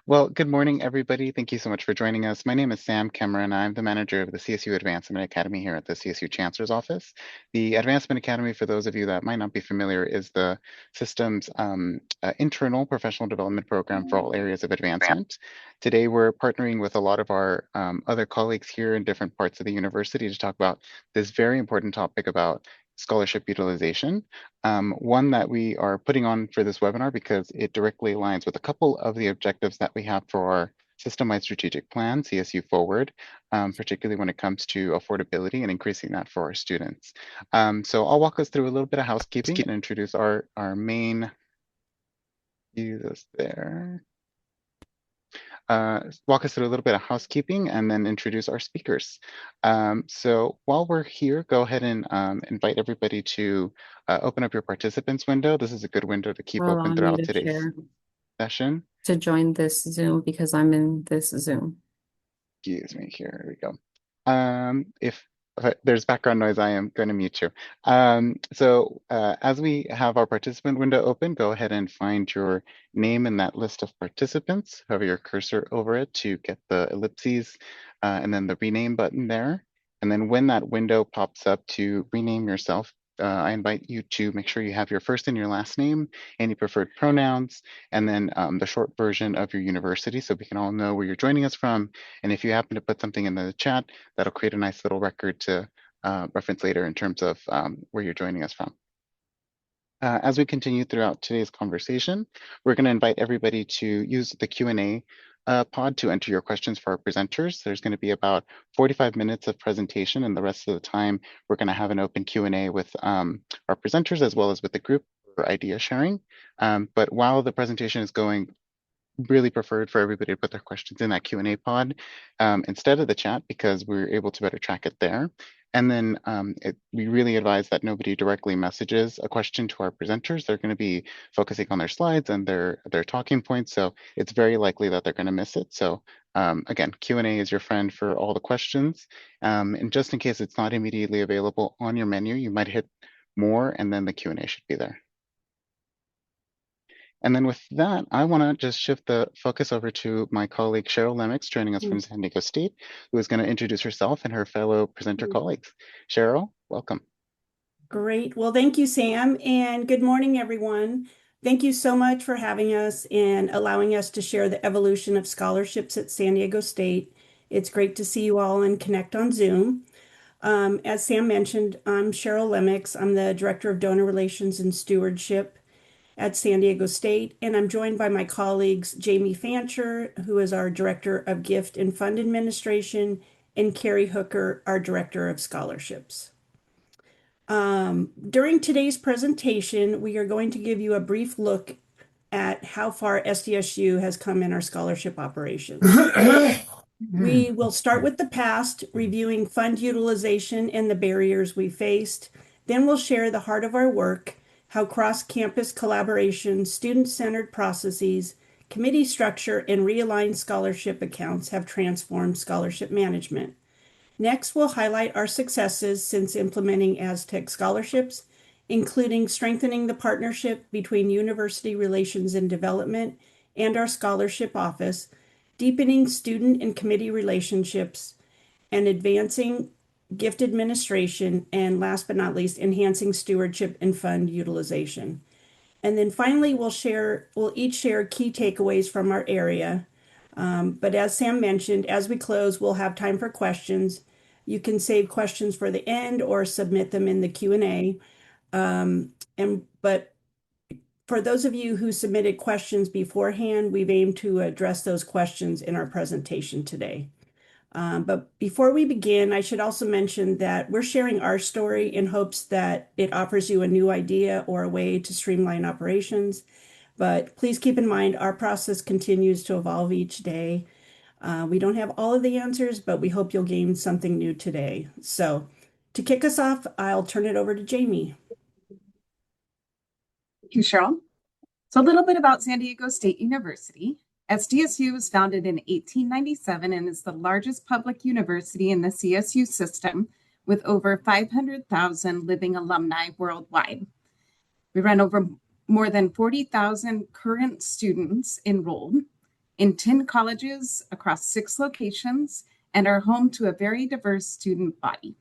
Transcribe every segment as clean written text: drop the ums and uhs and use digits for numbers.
Well, good morning, everybody. Thank you so much for joining us. My name is Sam Cameron. I'm the manager of the CSU Advancement Academy here at the CSU Chancellor's Office. The Advancement Academy, for those of you that might not be familiar, is the system's internal professional development program for all areas of advancement. Today, we're partnering with a lot of our other colleagues here in different parts of the university to talk about this very important topic about scholarship utilization. One that we are putting on for this webinar because it directly aligns with a couple of the objectives that we have for our system-wide strategic plan, CSU Forward, particularly when it comes to affordability and increasing that for our students. So I'll walk us through a little bit of housekeeping and introduce our main, use this there. Walk us through a little bit of housekeeping and then introduce our speakers. So while we're here, go ahead and invite everybody to open up your participants window. This is a good window to keep open Allow me throughout to today's share session. to join this Zoom because I'm in this Zoom. Excuse me, here we go. If there's background noise, I am going to mute you. As we have our participant window open, go ahead and find your name in that list of participants, hover your cursor over it to get the ellipses and then the rename button there. And then when that window pops up to rename yourself, I invite you to make sure you have your first and your last name, any preferred pronouns, and then the short version of your university so we can all know where you're joining us from. And if you happen to put something in the chat, that'll create a nice little record to reference later in terms of where you're joining us from. As we continue throughout today's conversation, we're going to invite everybody to use the Q&A pod to enter your questions for our presenters. There's going to be about 45 minutes of presentation, and the rest of the time, we're going to have an open Q&A with our presenters as well as with the group for idea sharing. But while the presentation is going, really preferred for everybody to put their questions in that Q&A pod instead of the chat because we're able to better track it there. And then we really advise that nobody directly messages a question to our presenters. They're going to be focusing on their slides and their talking points, so it's very likely that they're going to miss it. So again, Q&A is your friend for all the questions. And just in case it's not immediately available on your menu, you might hit more and then the Q&A should be there. And then with that, I want to just shift the focus over to my colleague Cheryl Lemix, joining us from San Diego State, who is going to introduce herself and her fellow presenter colleagues. Cheryl, welcome. Great. Well, thank you, Sam, and good morning, everyone. Thank you so much for having us and allowing us to share the evolution of scholarships at San Diego State. It's great to see you all and connect on Zoom. As Sam mentioned, I'm Cheryl Lemix. I'm the Director of Donor Relations and Stewardship at San Diego State, and I'm joined by my colleagues Jamie Fancher, who is our Director of Gift and Fund Administration, and Carrie Hooker, our Director of Scholarships. During today's presentation, we are going to give you a brief look at how far SDSU has come in our scholarship operations. We will start with the past, reviewing fund utilization and the barriers we faced. Then we'll share the heart of our work, how cross-campus collaboration, student-centered processes, committee structure, and realigned scholarship accounts have transformed scholarship management. Next, we'll highlight our successes since implementing Aztec Scholarships, including strengthening the partnership between University Relations and Development and our Scholarship Office, deepening student and committee relationships, and advancing gift administration, and last but not least, enhancing stewardship and fund utilization. And then finally, we'll each share key takeaways from our area. But as Sam mentioned, as we close, we'll have time for questions. You can save questions for the end or submit them in the Q&A. But for those of you who submitted questions beforehand, we've aimed to address those questions in our presentation today. But before we begin, I should also mention that we're sharing our story in hopes that it offers you a new idea or a way to streamline operations. But please keep in mind, our process continues to evolve each day. We don't have all of the answers, but we hope you'll gain something new today. So to kick us off, I'll turn it over to Jamie. Thank you, Cheryl. So a little bit about San Diego State University. SDSU was founded in 1897 and is the largest public university in the CSU system with over 500,000 living alumni worldwide. We run over more than 40,000 current students enrolled, in 10 colleges across 6 locations and are home to a very diverse student body.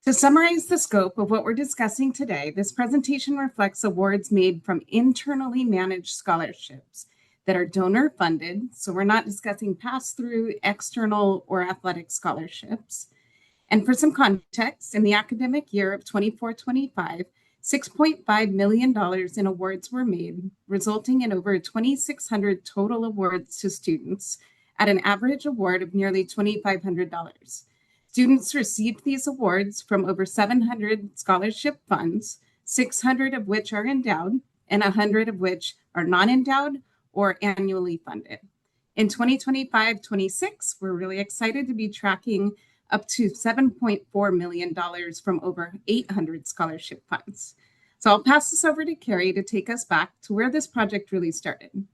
To summarize the scope of what we're discussing today, this presentation reflects awards made from internally managed scholarships that are donor funded. So we're not discussing pass-through, external, or athletic scholarships. And for some context, in the academic year of 24-25, $6.5 million in awards were made, resulting in over 2,600 total awards to students at an average award of nearly $2,500. Students received these awards from over 700 scholarship funds, 600 of which are endowed and 100 of which are non-endowed or annually funded. In 2025-26, we're really excited to be tracking up to $7.4 million from over 800 scholarship funds. So I'll pass this over to Carrie to take us back to where this project really started.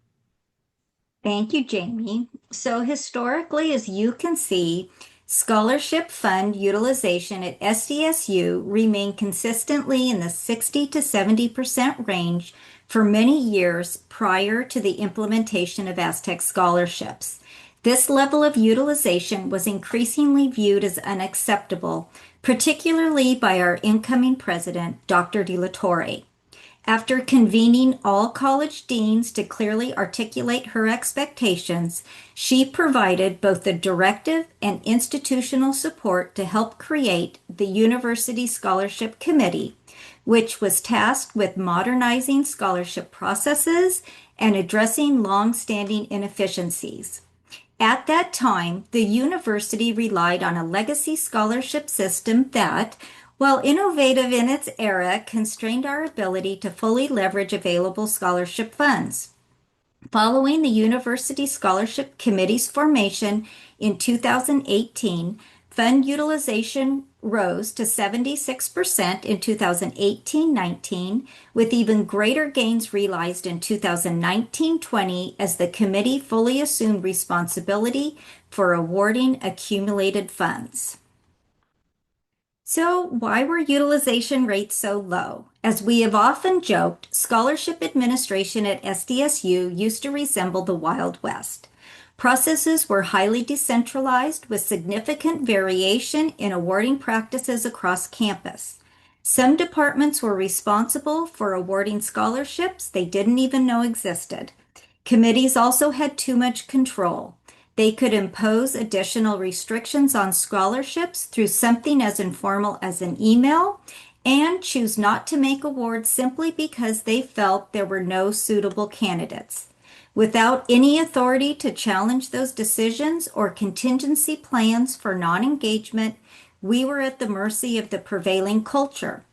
Thank you, Jamie. So historically, as you can see, scholarship fund utilization at SDSU remained consistently in the 60 to 70% range for many years prior to the implementation of Aztec Scholarships. This level of utilization was increasingly viewed as unacceptable, particularly by our incoming president, Dr. De La Torre. After convening all college deans to clearly articulate her expectations, she provided both the directive and institutional support to help create the University Scholarship Committee, which was tasked with modernizing scholarship processes and addressing long-standing inefficiencies. At that time, the university relied on a legacy scholarship system that, while innovative in its era, constrained our ability to fully leverage available scholarship funds. Following the University Scholarship Committee's formation in 2018, fund utilization rose to 76% in 2018-19, with even greater gains realized in 2019-20 as the committee fully assumed responsibility for awarding accumulated funds. So why were utilization rates so low? As we have often joked, scholarship administration at SDSU used to resemble the Wild West. Processes were highly decentralized with significant variation in awarding practices across campus. Some departments were responsible for awarding scholarships they didn't even know existed. Committees also had too much control. They could impose additional restrictions on scholarships through something as informal as an email and choose not to make awards simply because they felt there were no suitable candidates. Without any authority to challenge those decisions or contingency plans for non-engagement, we were at the mercy of the prevailing culture.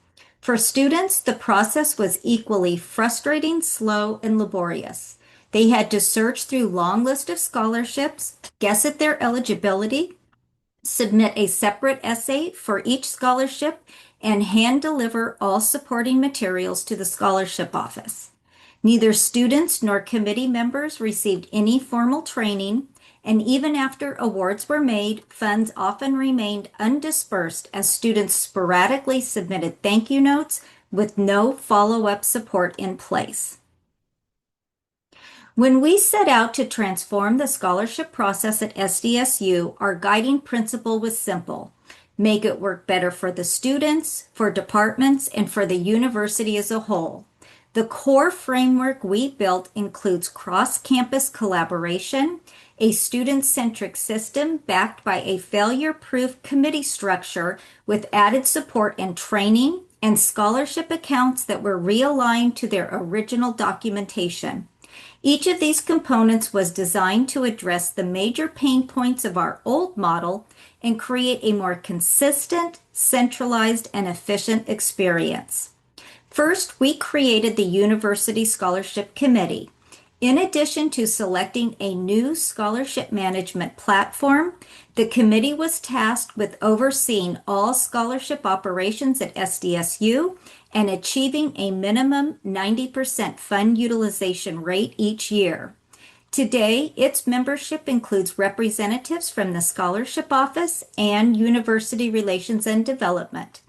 For students, the process was equally frustrating, slow, and laborious. They had to search through a long list of scholarships, guess at their eligibility, submit a separate essay for each scholarship, and hand deliver all supporting materials to the scholarship office. Neither students nor committee members received any formal training, and even after awards were made, funds often remained undispersed as students sporadically submitted thank you notes with no follow-up support in place. When we set out to transform the scholarship process at SDSU, our guiding principle was simple: make it work better for the students, for departments, and for the university as a whole. The core framework we built includes cross-campus collaboration, a student-centric system backed by a failure-proof committee structure with added support and training, and scholarship accounts that were realigned to their original documentation. Each of these components was designed to address the major pain points of our old model and create a more consistent, centralized, and efficient experience. First, we created the University Scholarship Committee. In addition to selecting a new scholarship management platform, the committee was tasked with overseeing all scholarship operations at SDSU and achieving a minimum 90% fund utilization rate each year. Today, its membership includes representatives from the Scholarship Office and University Relations and Development,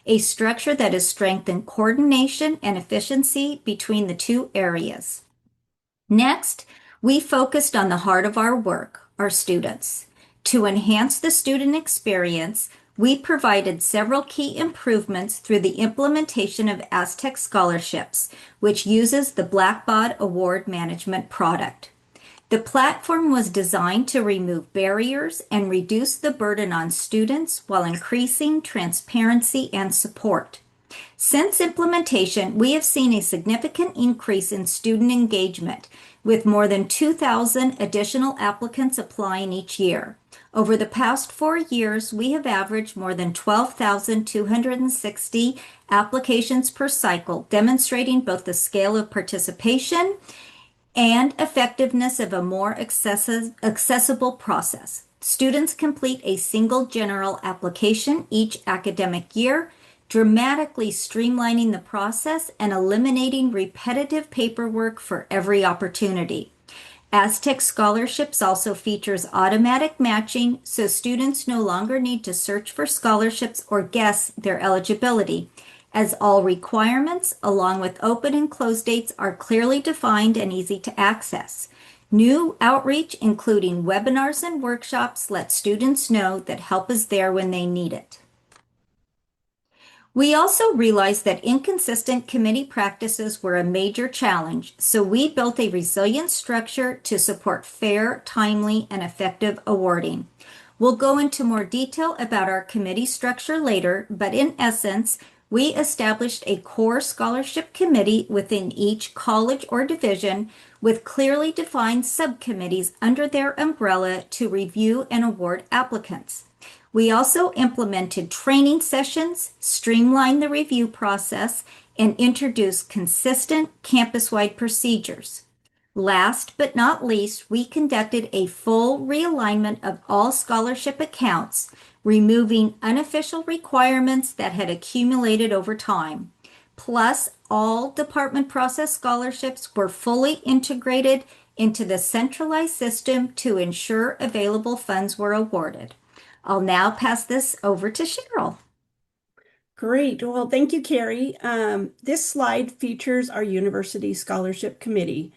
a structure that has strengthened coordination and efficiency between the two areas. Next, We focused on the heart of our work, our students. To enhance the student experience, we provided several key improvements through the implementation of Aztec Scholarships, which uses the Blackbaud Award Management product. The platform was designed to remove barriers and reduce the burden on students while increasing transparency and support. Since implementation, we have seen a significant increase in student engagement, with more than 2,000 additional applicants applying each year. Over the past 4 years, we have averaged more than 12,260 applications per cycle, demonstrating both the scale of participation and effectiveness of a more accessible process. Students complete a single general application each academic year, dramatically streamlining the process and eliminating repetitive paperwork for every opportunity. Aztec Scholarships also features automatic matching, so students no longer need to search for scholarships or guess their eligibility, as all requirements, along with open and close dates, are clearly defined and easy to access. New outreach, including webinars and workshops, let students know that help is there when they need it. We also realized that inconsistent committee practices were a major challenge, so we built a resilient structure to support fair, timely, and effective awarding. We'll go into more detail about our committee structure later, but in essence, we established a core scholarship committee within each college or division with clearly defined subcommittees under their umbrella to review and award applicants. We also implemented training sessions, streamlined the review process, and introduced consistent campus-wide procedures. Last but not least, we conducted a full realignment of all scholarship accounts, removing unofficial requirements that had accumulated over time. Plus, all department process scholarships were fully integrated into the centralized system to ensure available funds were awarded. I'll now pass this over to Cheryl. Great. Well, thank you, Carrie. This slide features our University Scholarship Committee.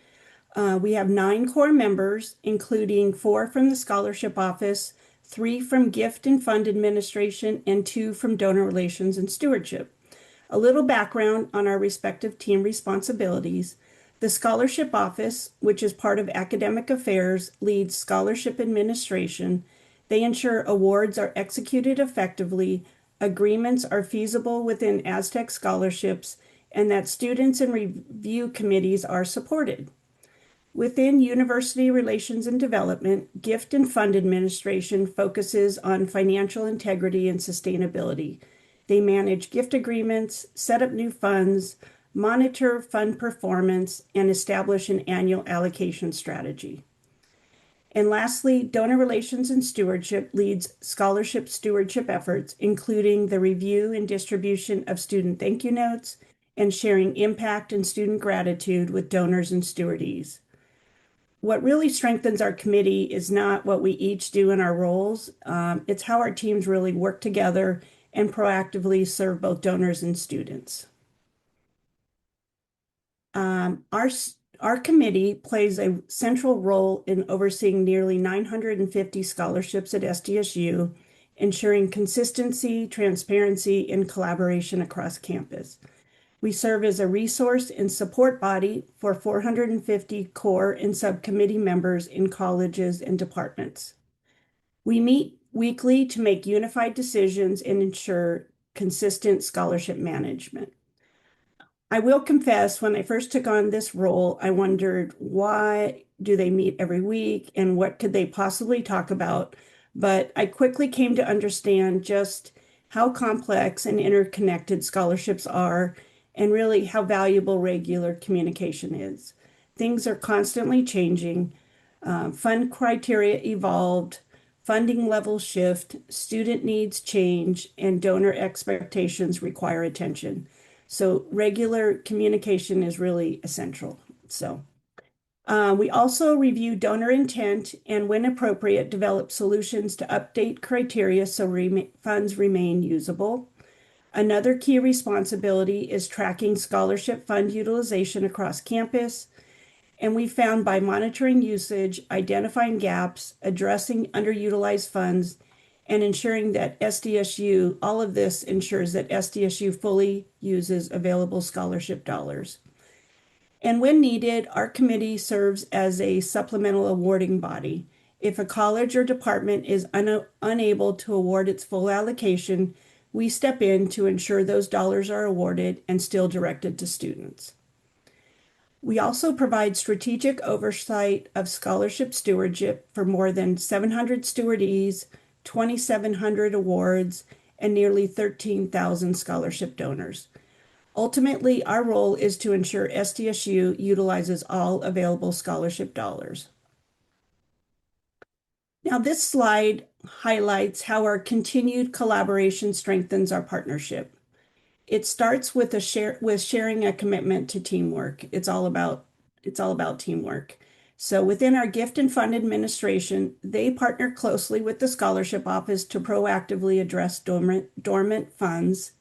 We have 9 core members, including 4 from the Scholarship Office, 3 from Gift and Fund Administration, and 2 from Donor Relations and Stewardship. A little background on our respective team responsibilities. The Scholarship Office, which is part of Academic Affairs, leads scholarship administration. They ensure awards are executed effectively, agreements are feasible within Aztec scholarships, and that students and review committees are supported. Within University Relations and Development, Gift and Fund Administration focuses on financial integrity and sustainability. They manage gift agreements, set up new funds, monitor fund performance, and establish an annual allocation strategy. And lastly, Donor Relations and Stewardship leads scholarship stewardship efforts, including the review and distribution of student thank you notes and sharing impact and student gratitude with donors and stewardees. What really strengthens our committee is not what we each do in our roles. It's how our teams really work together and proactively serve both donors and students. Our committee plays a central role in overseeing nearly 950 scholarships at SDSU, ensuring consistency, transparency, and collaboration across campus. We serve as a resource and support body for 450 core and subcommittee members in colleges and departments. We meet weekly to make unified decisions and ensure consistent scholarship management. I will confess, when I first took on this role, I wondered, why do they meet every week and what could they possibly talk about? But I quickly came to understand just how complex and interconnected scholarships are and really how valuable regular communication is. Things are constantly changing. Fund criteria evolved, funding levels shift, student needs change, and donor expectations require attention. So regular communication is really essential. So we also review donor intent and, when appropriate, develop solutions to update criteria so funds remain usable. Another key responsibility is tracking scholarship fund utilization across campus. And we found by monitoring usage, identifying gaps, addressing underutilized funds, and ensuring that SDSU, all of this ensures that SDSU fully uses available scholarship dollars. And when needed, our committee serves as a supplemental awarding body. If a college or department is unable to award its full allocation, we step in to ensure those dollars are awarded and still directed to students. We also provide strategic oversight of scholarship stewardship for more than 700 stewardees, 2,700 awards, and nearly 13,000 scholarship donors. Ultimately, our role is to ensure SDSU utilizes all available scholarship dollars. Now, this slide highlights how our continued collaboration strengthens our partnership. It starts with sharing a commitment to teamwork. It's all about teamwork. So within our gift and fund administration, they partner closely with the scholarship office to proactively address dormant funds.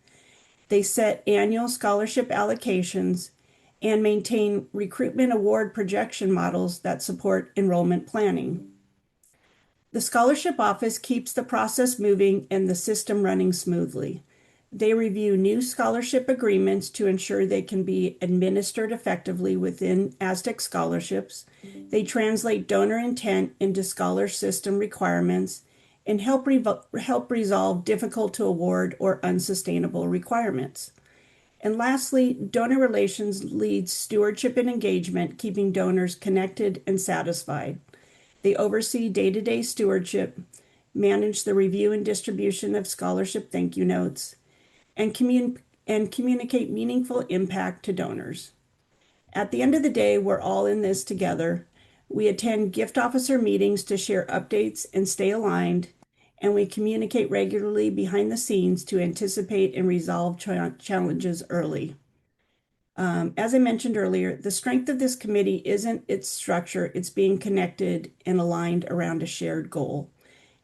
They set annual scholarship allocations and maintain recruitment award projection models that support enrollment planning. The scholarship office keeps the process moving and the system running smoothly. They review new scholarship agreements to ensure they can be administered effectively within Aztec Scholarships. They translate donor intent into scholar system requirements and help resolve difficult to award or unsustainable requirements. And lastly, donor relations leads stewardship and engagement, keeping donors connected and satisfied. They oversee day-to-day stewardship, manage the review and distribution of scholarship thank you notes, and communicate meaningful impact to donors. At the end of the day, we're all in this together. We attend gift officer meetings to share updates and stay aligned, and we communicate regularly behind the scenes to anticipate and resolve challenges early. As I mentioned earlier, the strength of this committee isn't its structure, it's being connected and aligned around a shared goal.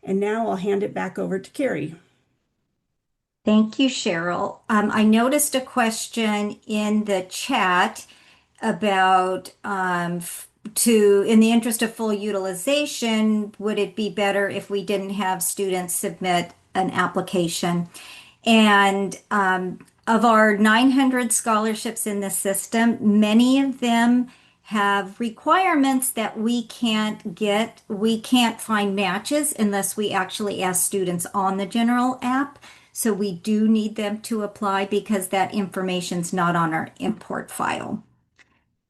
And now I'll hand it back over to Carrie. Thank you, Cheryl. I noticed a question in the chat about in the interest of full utilization, would it be better if we didn't have students submit an application? And of our 900 scholarships in the system, many of them have requirements that we can't find matches unless we actually ask students on the general app. So we do need them to apply because that information's not on our import file.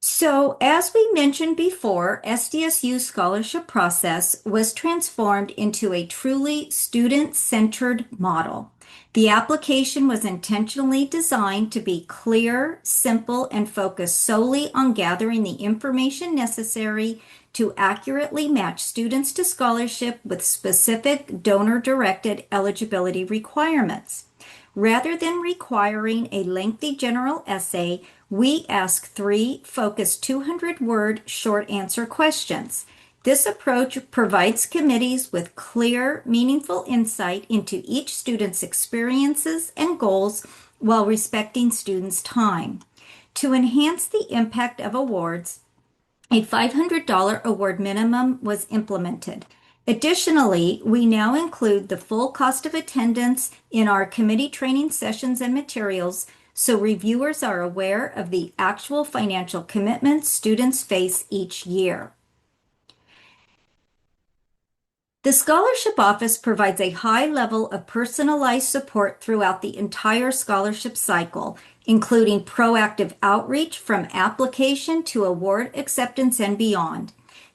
So as we mentioned before, SDSU's scholarship process was transformed into a truly student-centered model. The application was intentionally designed to be clear, simple, and focus solely on gathering the information necessary to accurately match students to scholarship with specific donor-directed eligibility requirements. Rather than requiring a lengthy general essay, we ask 3 focused 200-word short answer questions. This approach provides committees with clear, meaningful insight into each student's experiences and goals while respecting students' time. To enhance the impact of awards, a $500 award minimum was implemented. Additionally, we now include the full cost of attendance in our committee training sessions and materials, so reviewers are aware of the actual financial commitments students face each year. The Scholarship Office provides a high level of personalized support throughout the entire scholarship cycle, including proactive outreach from application to award acceptance and beyond.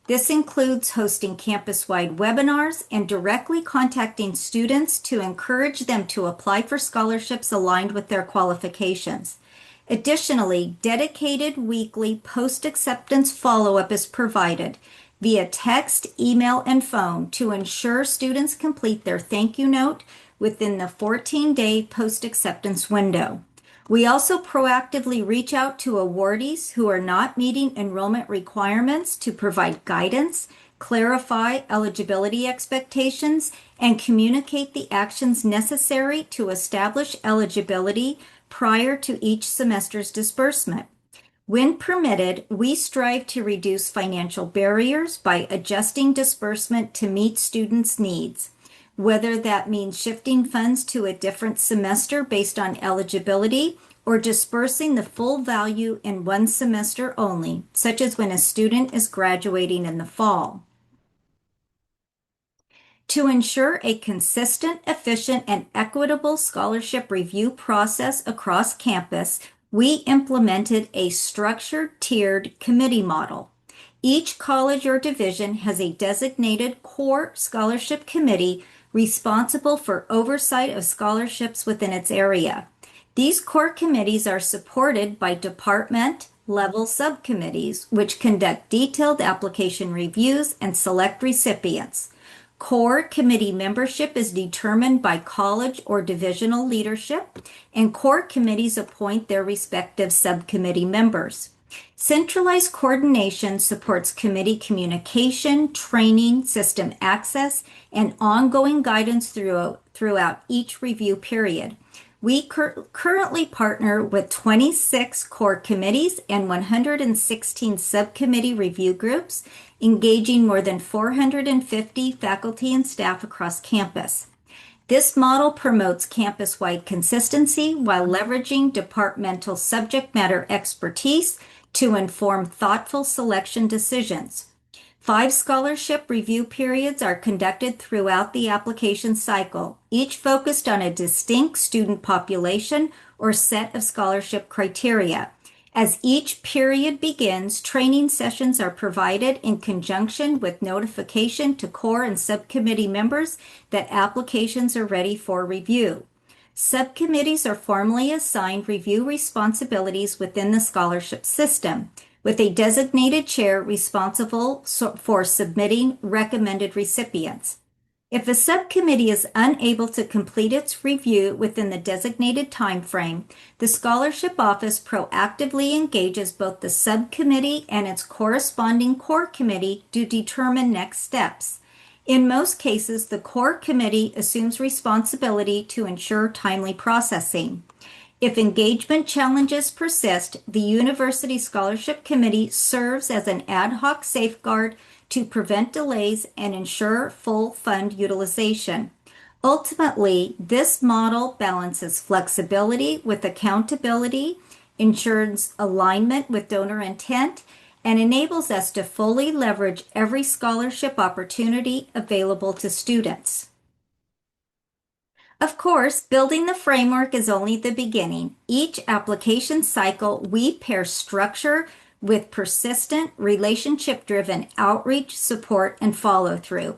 This includes hosting campus-wide webinars and directly contacting students to encourage them to apply for scholarships aligned with their qualifications. Additionally, dedicated weekly post-acceptance follow-up is provided via text, email, and phone to ensure students complete their thank you note within the 14-day post-acceptance window. We also proactively reach out to awardees who are not meeting enrollment requirements to provide guidance, clarify eligibility expectations, and communicate the actions necessary to establish eligibility prior to each semester's disbursement. When permitted, we strive to reduce financial barriers by adjusting disbursement to meet students' needs, whether that means shifting funds to a different semester based on eligibility or dispersing the full value in one semester only, such as when a student is graduating in the fall. To ensure a consistent, efficient, and equitable scholarship review process across campus, we implemented a structured tiered committee model. Each college or division has a designated core scholarship committee responsible for oversight of scholarships within its area. These core committees are supported by department level subcommittees, which conduct detailed application reviews and select recipients. Core committee membership is determined by college or divisional leadership, and core committees appoint their respective subcommittee members. Centralized coordination supports committee communication, training, system access, and ongoing guidance throughout each review period. We currently partner with 26 core committees and 116 subcommittee review groups, engaging more than 450 faculty and staff across campus. This model promotes campus-wide consistency while leveraging departmental subject matter expertise to inform thoughtful selection decisions. 5 scholarship review periods are conducted throughout the application cycle, each focused on a distinct student population or set of scholarship criteria. As each period begins, training sessions are provided in conjunction with notification to core and subcommittee members that applications are ready for review. Subcommittees are formally assigned review responsibilities within the scholarship system, with a designated chair responsible for submitting recommended recipients. If a subcommittee is unable to complete its review within the designated time frame, the scholarship office proactively engages both the subcommittee and its corresponding core committee to determine next steps. In most cases, the core committee assumes responsibility to ensure timely processing. If engagement challenges persist, the University Scholarship Committee serves as an ad hoc safeguard to prevent delays and ensure full fund utilization. Ultimately, this model balances flexibility with accountability, ensures alignment with donor intent, and enables us to fully leverage every scholarship opportunity available to students. Of course, building the framework is only the beginning. Each application cycle, we pair structure with persistent, relationship-driven outreach, support, and follow-through.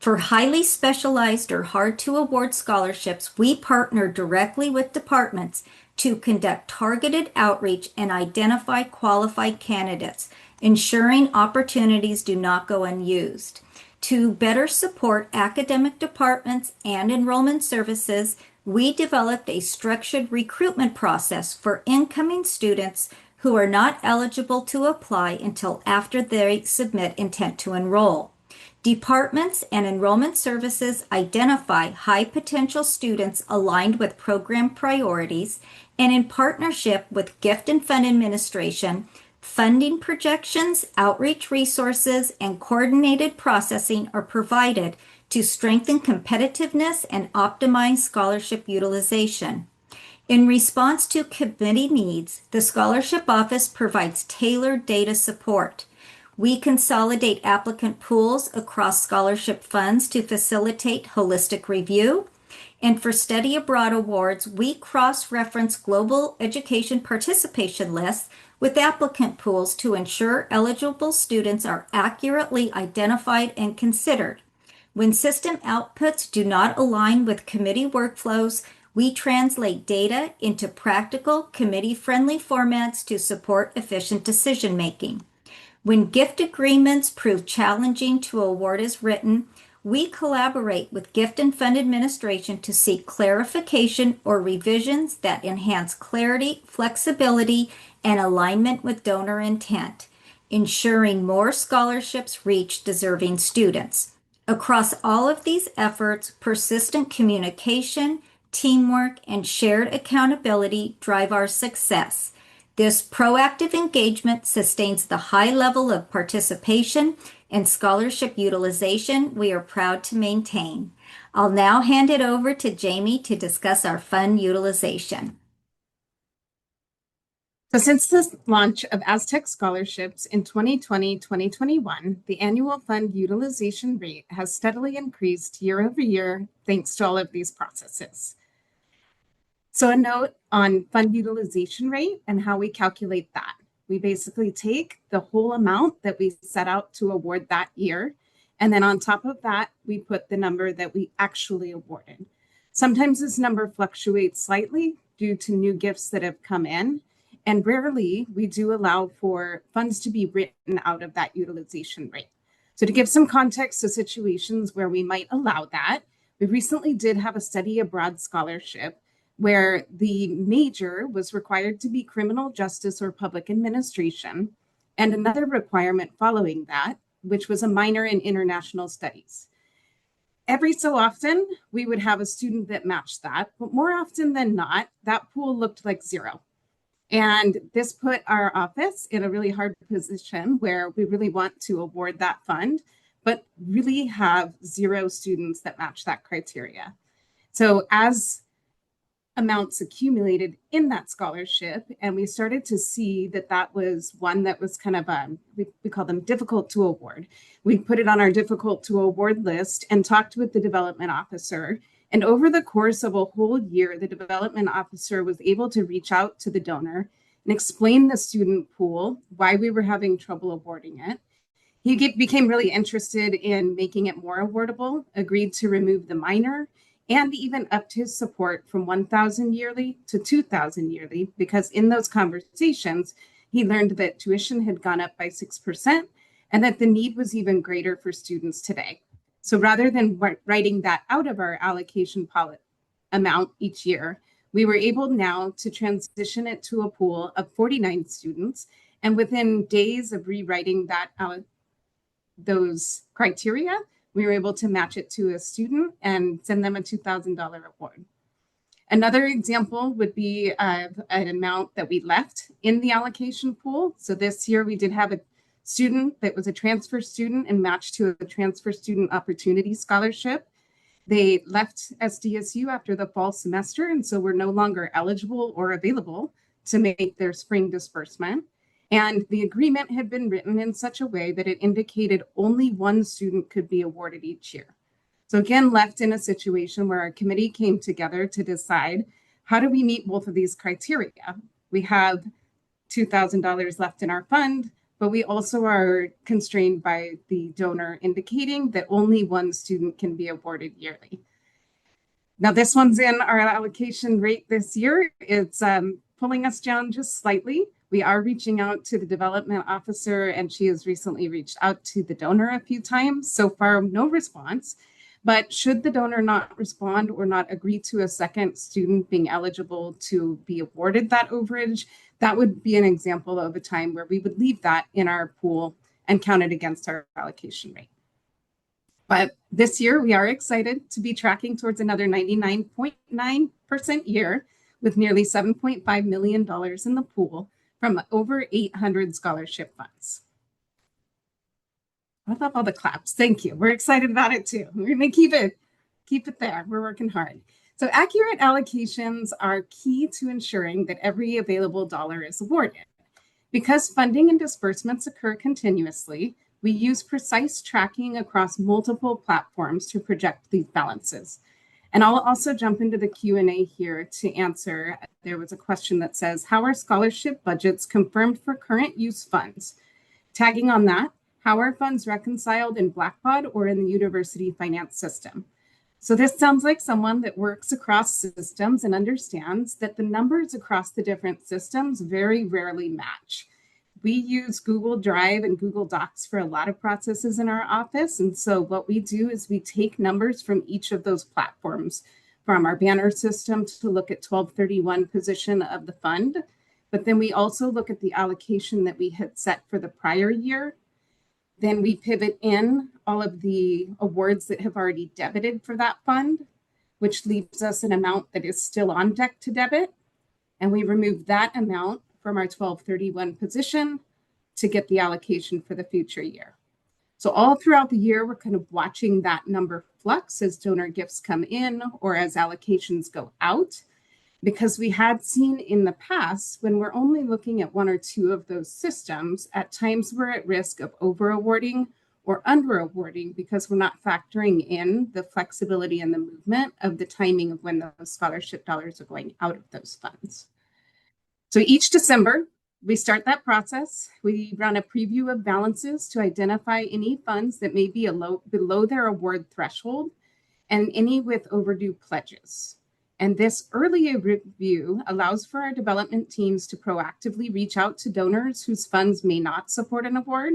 For highly specialized or hard-to-award scholarships, we partner directly with departments to conduct targeted outreach and identify qualified candidates, ensuring opportunities do not go unused. To better support academic departments and enrollment services, we developed a structured recruitment process for incoming students who are not eligible to apply until after they submit intent to enroll. Departments and enrollment services identify high potential students aligned with program priorities, and in partnership with Gift and Fund Administration, funding projections, outreach resources, and coordinated processing are provided to strengthen competitiveness and optimize scholarship utilization. In response to committee needs, the Scholarship Office provides tailored data support. We consolidate applicant pools across scholarship funds to facilitate holistic review. And for study abroad awards, we cross-reference global education participation lists with applicant pools to ensure eligible students are accurately identified and considered. When system outputs do not align with committee workflows, we translate data into practical, committee-friendly formats to support efficient decision-making. When gift agreements prove challenging to award as written, we collaborate with Gift and Fund Administration to seek clarification or revisions that enhance clarity, flexibility, and alignment with donor intent, ensuring more scholarships reach deserving students. Across all of these efforts, persistent communication, teamwork, and shared accountability drive our success. This proactive engagement sustains the high level of participation and scholarship utilization we are proud to maintain. I'll now hand it over to Jamie to discuss our fund utilization. So since the launch of Aztec Scholarships in 2020-2021, the annual fund utilization rate has steadily increased year over year thanks to all of these processes. So a note on fund utilization rate and how we calculate that. We basically take the whole amount that we set out to award that year, and then on top of that, we put the number that we actually awarded. Sometimes this number fluctuates slightly due to new gifts that have come in, and rarely we do allow for funds to be written out of that utilization rate. So to give some context to situations where we might allow that, we recently did have a study abroad scholarship where the major was required to be criminal justice or public administration, and another requirement following that, which was a minor in international studies. Every so often, we would have a student that matched that, but more often than not, that pool looked like zero. And this put our office in a really hard position where we really want to award that fund, but really have zero students that match that criteria. So as amounts accumulated in that scholarship, and we started to see that that was one that was kind of we call them difficult to award. We put it on our difficult to award list and talked with the development officer. And over the course of a whole year, the development officer was able to reach out to the donor and explain the student pool, why we were having trouble awarding it. He became really interested in making it more awardable, agreed to remove the minor, and even upped his support from 1,000 yearly to 2,000 yearly, because in those conversations, he learned that tuition had gone up by 6% and that the need was even greater for students today. So rather than writing that out of our allocation amount each year, we were able now to transition it to a pool of 49 students. And within days of rewriting that those criteria, we were able to match it to a student and send them a $2,000 award. Another example would be an amount that we left in the allocation pool. So this year we did have a student that was a transfer student and matched to a transfer student opportunity scholarship. They left SDSU after the fall semester, and so were no longer eligible or available to make their spring disbursement. And the agreement had been written in such a way that it indicated only one student could be awarded each year. So again, left in a situation where our committee came together to decide, how do we meet both of these criteria? We have $2,000 left in our fund, but we also are constrained by the donor indicating that only one student can be awarded yearly. Now this one's in our allocation rate this year. It's pulling us down just slightly. We are reaching out to the development officer, and she has recently reached out to the donor a few times. So far, no response. But should the donor not respond or not agree to a second student being eligible to be awarded that overage, that would be an example of a time where we would leave that in our pool and count it against our allocation rate. But this year, we are excited to be tracking towards another 99.9% year with nearly $7.5 million in the pool from over 800 scholarship funds. I love all the claps. Thank you. We're excited about it too. We're going to keep it there. We're working hard. So accurate allocations are key to ensuring that every available dollar is awarded. Because funding and disbursements occur continuously, we use precise tracking across multiple platforms to project these balances. And I'll also jump into the Q&A here to answer. There was a question that says, how are scholarship budgets confirmed for current use funds? Tagging on that, how are funds reconciled in Blackbaud or in the university finance system? So this sounds like someone that works across systems and understands that the numbers across the different systems very rarely match. We use Google Drive and Google Docs for a lot of processes in our office. And so what we do is we take numbers from each of those platforms, from our banner system to look at 1231 position of the fund. But then we also look at the allocation that we had set for the prior year. Then we pivot in all of the awards that have already debited for that fund, which leaves us an amount that is still on deck to debit. And we remove that amount from our 1231 position to get the allocation for the future year. So all throughout the year, we're kind of watching that number flux as donor gifts come in or as allocations go out, because we had seen in the past when we're only looking at one or two of those systems, at times we're at risk of over-awarding or under-awarding because we're not factoring in the flexibility and the movement of the timing of when those scholarship dollars are going out of those funds. So each December, we start that process. We run a preview of balances to identify any funds that may be below their award threshold and any with overdue pledges. And this early review allows for our development teams to proactively reach out to donors whose funds may not support an award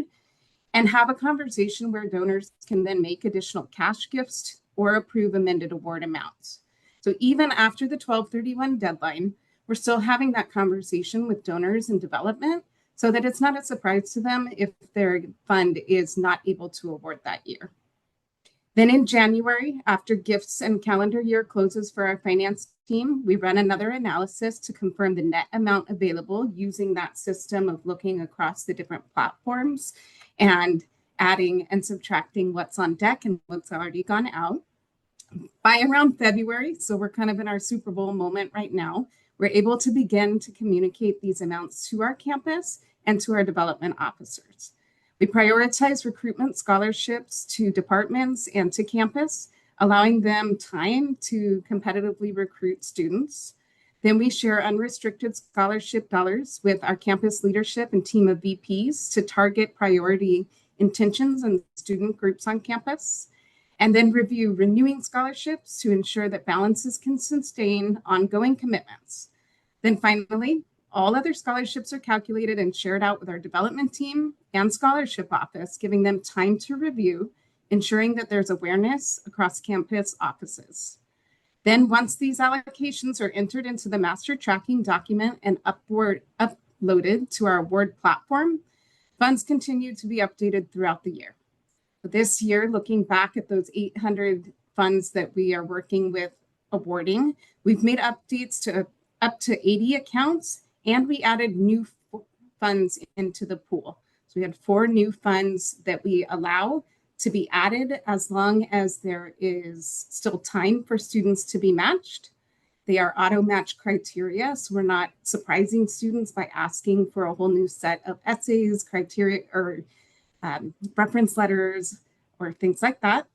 and have a conversation where donors can then make additional cash gifts or approve amended award amounts. So even after the 12/31 deadline, we're still having that conversation with donors in development so that it's not a surprise to them if their fund is not able to award that year. Then in January, after gifts and calendar year closes for our finance team, we run another analysis to confirm the net amount available using that system of looking across the different platforms and adding and subtracting what's on deck and what's already gone out. By around February, so we're kind of in our Super Bowl moment right now, we're able to begin to communicate these amounts to our campus and to our development officers. We prioritize recruitment scholarships to departments and to campus, allowing them time to competitively recruit students. Then we share unrestricted scholarship dollars with our campus leadership and team of VPs to target priority intentions and student groups on campus, and then review renewing scholarships to ensure that balances can sustain ongoing commitments. Then finally, all other scholarships are calculated and shared out with our development team and scholarship office, giving them time to review, ensuring that there's awareness across campus offices. Then once these allocations are entered into the master tracking document and uploaded to our award platform, funds continue to be updated throughout the year. This year, looking back at those 800 funds that we are working with awarding, we've made updates to up to 80 accounts, and we added new funds into the pool. So we had 4 new funds that we allow to be added as long as there is still time for students to be matched. They are auto-match criteria, so we're not surprising students by asking for a whole new set of essays, criteria, or reference letters, or things like that.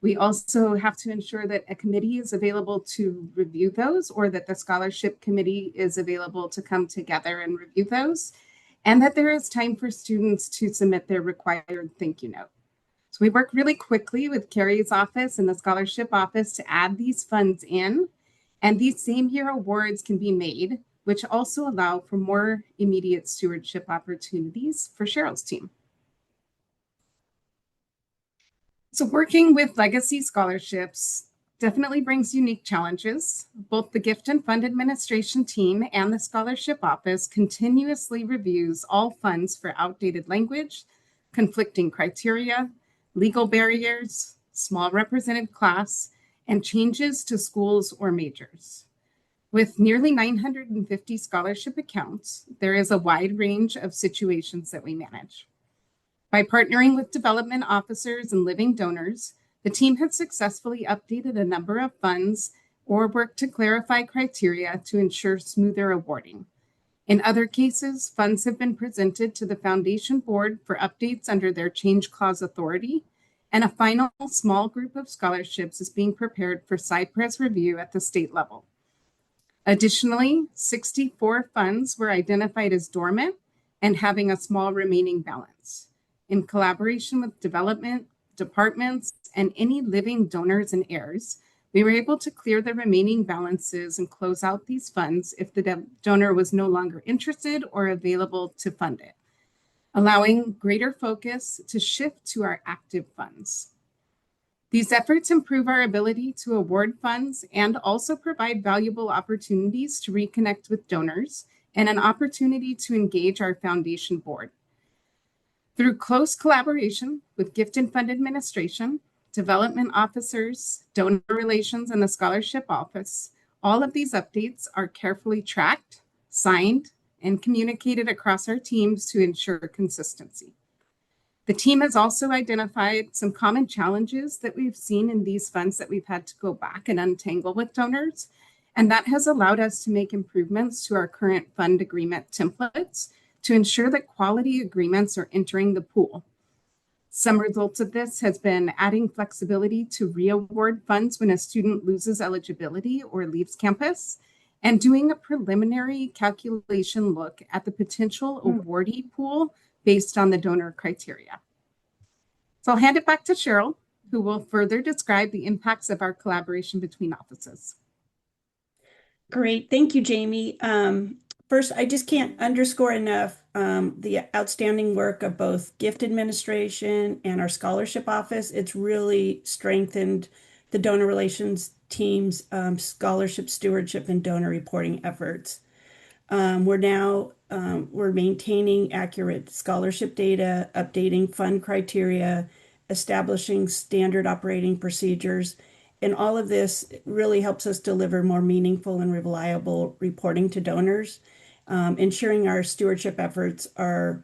We also have to ensure that a committee is available to review those, or that the scholarship committee is available to come together and review those, and that there is time for students to submit their required thank you note. So we work really quickly with Carrie's office and the scholarship office to add these funds in, and these same year awards can be made, which also allow for more immediate stewardship opportunities for Cheryl's team. So working with legacy scholarships definitely brings unique challenges. Both the Gift and Fund Administration team and the scholarship office continuously reviews all funds for outdated language, conflicting criteria, legal barriers, small represented class, and changes to schools or majors. With nearly 950 scholarship accounts, there is a wide range of situations that we manage. By partnering with development officers and living donors, the team has successfully updated a number of funds or worked to clarify criteria to ensure smoother awarding. In other cases, funds have been presented to the Foundation Board for updates under their change clause authority, and a final small group of scholarships is being prepared for Cypress review at the state level. Additionally, 64 funds were identified as dormant and having a small remaining balance. In collaboration with development, departments, and any living donors and heirs, we were able to clear the remaining balances and close out these funds if the donor was no longer interested or available to fund it, allowing greater focus to shift to our active funds. These efforts improve our ability to award funds and also provide valuable opportunities to reconnect with donors and an opportunity to engage our foundation board. Through close collaboration with Gift and Fund Administration, development officers, donor relations, and the scholarship office, all of these updates are carefully tracked, signed, and communicated across our teams to ensure consistency. The team has also identified some common challenges that we've seen in these funds that we've had to go back and untangle with donors, and that has allowed us to make improvements to our current fund agreement templates to ensure that quality agreements are entering the pool. Some results of this has been adding flexibility to reaward funds when a student loses eligibility or leaves campus, and doing a preliminary calculation look at the potential awardee pool based on the donor criteria. So I'll hand it back to Cheryl, who will further describe the impacts of our collaboration between offices. Great. Thank you, Jamie. First, I just can't underscore enough the outstanding work of both gift administration and our scholarship office. It's really strengthened the donor relations team's scholarship stewardship and donor reporting efforts. We're maintaining accurate scholarship data, updating fund criteria, establishing standard operating procedures, and all of this really helps us deliver more meaningful and reliable reporting to donors, ensuring our stewardship efforts are,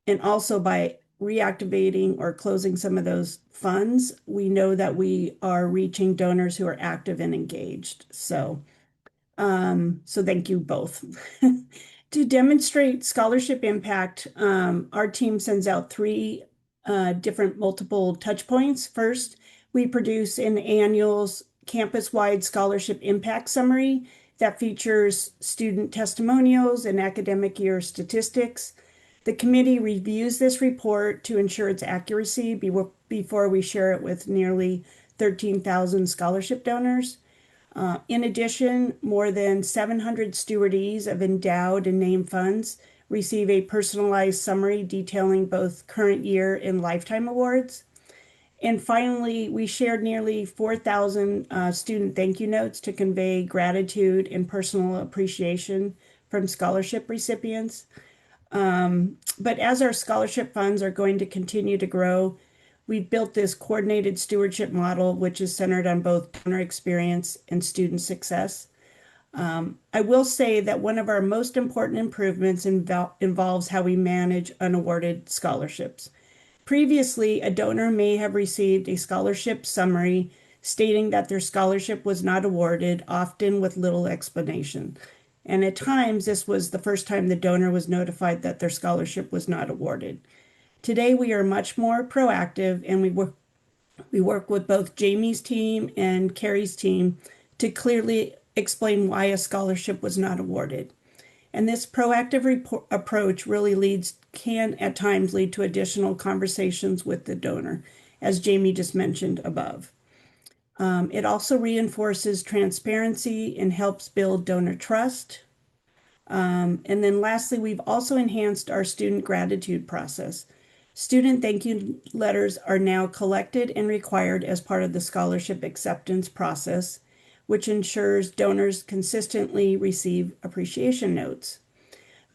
and also by reactivating or closing some of those funds, we know that we are reaching donors who are active and engaged. So thank you both. To demonstrate scholarship impact, our team sends out three different multiple touch points. First, we produce an annual campus-wide scholarship impact summary that features student testimonials and academic year statistics. The committee reviews this report to ensure its accuracy before we share it with nearly 13,000 scholarship donors. In addition, more than 700 stewardees of endowed and named funds receive a personalized summary detailing both current year and lifetime awards. And finally, we shared nearly 4,000 student thank you notes to convey gratitude and personal appreciation from scholarship recipients. But as our scholarship funds are going to continue to grow, we've built this coordinated stewardship model, which is centered on both donor experience and student success. I will say that one of our most important improvements involves how we manage unawarded scholarships. Previously, a donor may have received a scholarship summary stating that their scholarship was not awarded, often with little explanation. And at times, this was the first time the donor was notified that their scholarship was not awarded. Today, we are much more proactive, and we work with both Jamie's team and Carrie's team to clearly explain why a scholarship was not awarded. And this proactive approach really can at times lead to additional conversations with the donor, as Jamie just mentioned above. It also reinforces transparency and helps build donor trust. And then lastly, we've also enhanced our student gratitude process. Student thank you letters are now collected and required as part of the scholarship acceptance process, which ensures donors consistently receive appreciation notes.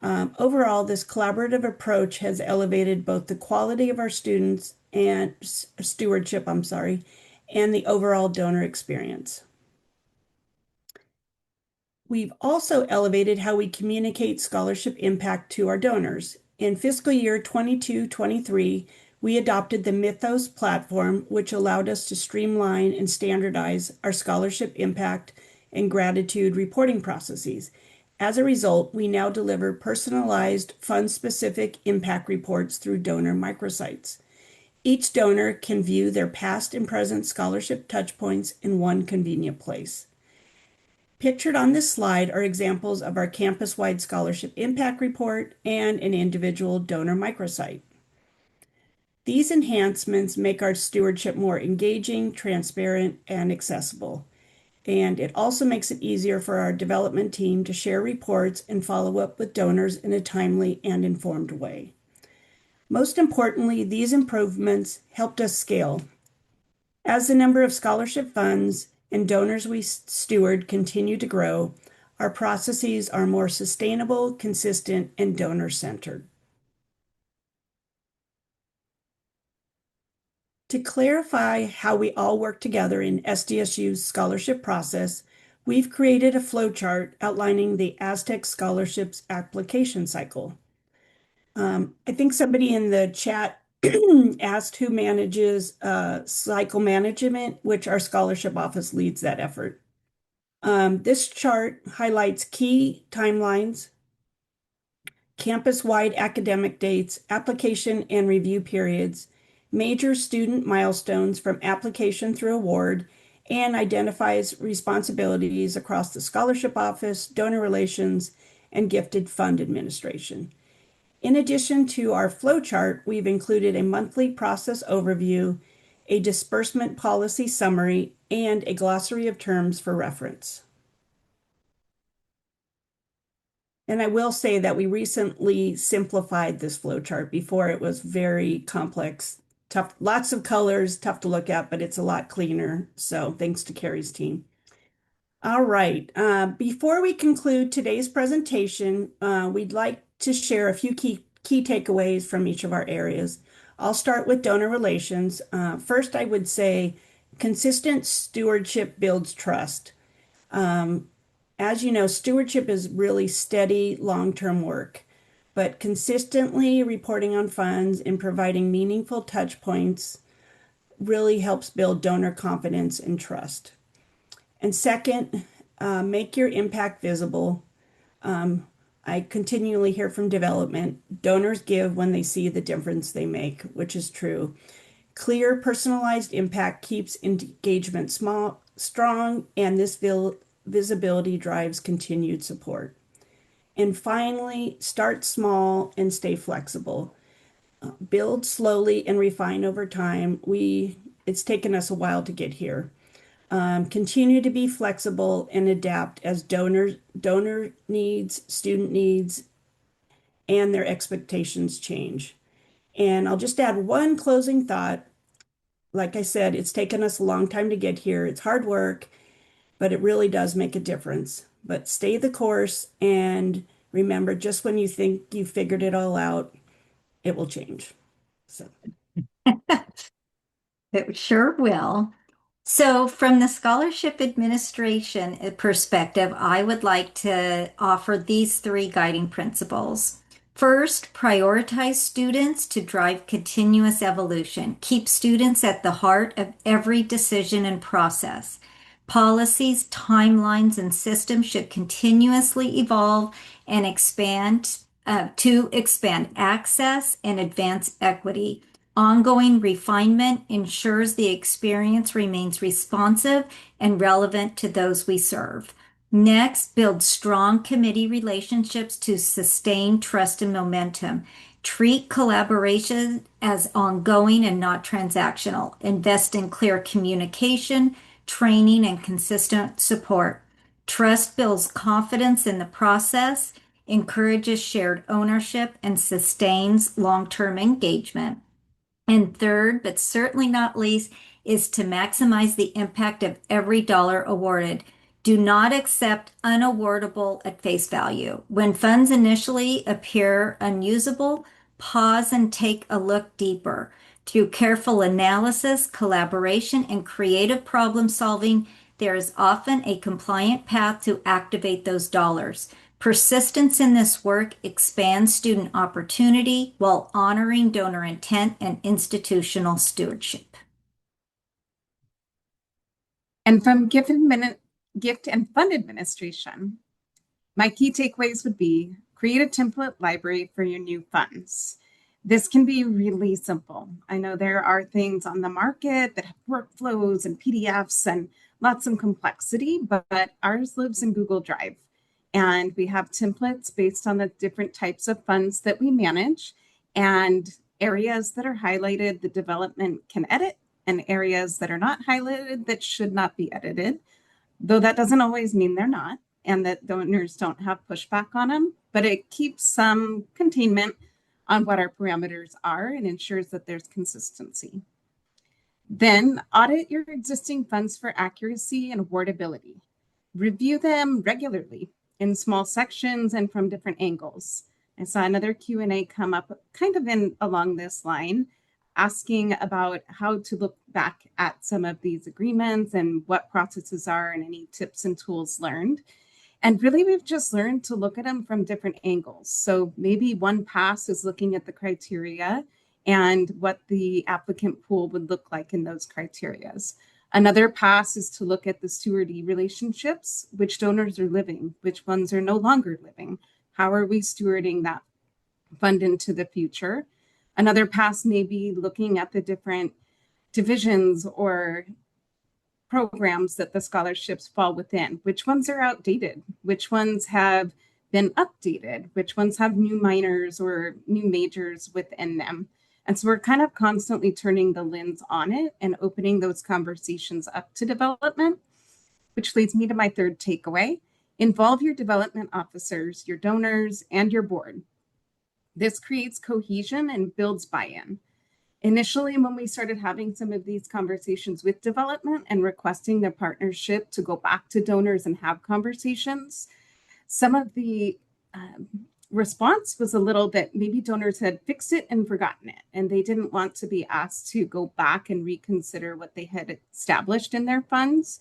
Overall, this collaborative approach has elevated both the quality of our students and stewardship, and the overall donor experience. We've also elevated how we communicate scholarship impact to our donors. In fiscal year 22-23, we adopted the Mythos platform, which allowed us to streamline and standardize our scholarship impact and gratitude reporting processes. As a result, we now deliver personalized, fund-specific impact reports through donor microsites. Each donor can view their past and present scholarship touchpoints in one convenient place. Pictured on this slide are examples of our campus-wide scholarship impact report and an individual donor microsite. These enhancements make our stewardship more engaging, transparent, and accessible. And it also makes it easier for our development team to share reports and follow up with donors in a timely and informed way. Most importantly, these improvements helped us scale. As the number of scholarship funds and donors we steward continue to grow, our processes are more sustainable, consistent, and donor-centered. To clarify how we all work together in SDSU's scholarship process, We've created a flowchart outlining the Aztec Scholarships application cycle. I think somebody in the chat asked who manages cycle management, which our scholarship office leads that effort. This chart highlights key timelines, campus-wide academic dates, application and review periods, major student milestones from application through award, and identifies responsibilities across the scholarship office, donor relations, and gifted fund administration. In addition to our flowchart, we've included a monthly process overview, a disbursement policy summary, and a glossary of terms for reference. And I will say that we recently simplified this flowchart. Before it was very complex, tough, lots of colors, tough to look at, but it's a lot cleaner. So thanks to Carrie's team. All right. Before we conclude today's presentation, we'd like to share a few key takeaways from each of our areas. I'll start with donor relations. First, I would say consistent stewardship builds trust. As you know, stewardship is really steady, long-term work, but consistently reporting on funds and providing meaningful touch points really helps build donor confidence and trust. And second, make your impact visible. I continually hear from development, donors give when they see the difference they make, which is true. Clear, personalized impact keeps engagement strong, and this visibility drives continued support. And finally, start small and stay flexible. Build slowly and refine over time. It's taken us a while to get here. Continue to be flexible and adapt as donor needs, student needs, and their expectations change. And I'll just add one closing thought. Like I said, it's taken us a long time to get here. It's hard work, but it really does make a difference. But stay the course and remember, just when you think you figured it all out, it will change. So It sure will. So, from the scholarship administration perspective, I would like to offer these three guiding principles. First, prioritize students to drive continuous evolution. Keep students at the heart of every decision and process. Policies, timelines, and systems should continuously evolve and expand to expand access and advance equity. Ongoing refinement ensures the experience remains responsive and relevant to those we serve. Next, build strong committee relationships to sustain trust and momentum. Treat collaboration as ongoing and not transactional. Invest in clear communication, training, and consistent support. Trust builds confidence in the process, encourages shared ownership, and sustains long-term engagement. And third, but certainly not least, is to maximize the impact of every dollar awarded. Do not accept unawardable at face value. When funds initially appear unusable, pause and take a look deeper. Through careful analysis, collaboration, and creative problem solving, there is often a compliant path to activate those dollars. Persistence in this work expands student opportunity while honoring donor intent and institutional stewardship. And from gift and fund administration, my key takeaways would be create a template library for your new funds. This can be really simple. I know there are things on the market that have workflows and PDFs and lots of complexity, but ours lives in Google Drive. And we have templates based on the different types of funds that we manage, and areas that are highlighted the development can edit, and areas that are not highlighted that should not be edited, though that doesn't always mean they're not, and that donors don't have pushback on them, but it keeps some containment on what our parameters are and ensures that there's consistency. Then audit your existing funds for accuracy and awardability. Review them regularly in small sections and from different angles. I saw another Q&A come up kind of along this line. asking about how to look back at some of these agreements and what processes are and any tips and tools learned. And really, we've just learned to look at them from different angles. So maybe one pass is looking at the criteria and what the applicant pool would look like in those criterias. Another pass is to look at the stewardee relationships, which donors are living, which ones are no longer living. How are we stewarding that fund into the future? Another pass may be looking at the different divisions or programs that the scholarships fall within. Which ones are outdated? Which ones have been updated? Which ones have new minors or new majors within them? And so we're kind of constantly turning the lens on it and opening those conversations up to development, which leads me to my third takeaway. Involve your development officers, your donors, and your board. This creates cohesion and builds buy-in. Initially, when we started having some of these conversations with development and requesting their partnership to go back to donors and have conversations, some of the response was a little bit, maybe donors had fixed it and forgotten it, and they didn't want to be asked to go back and reconsider what they had established in their funds.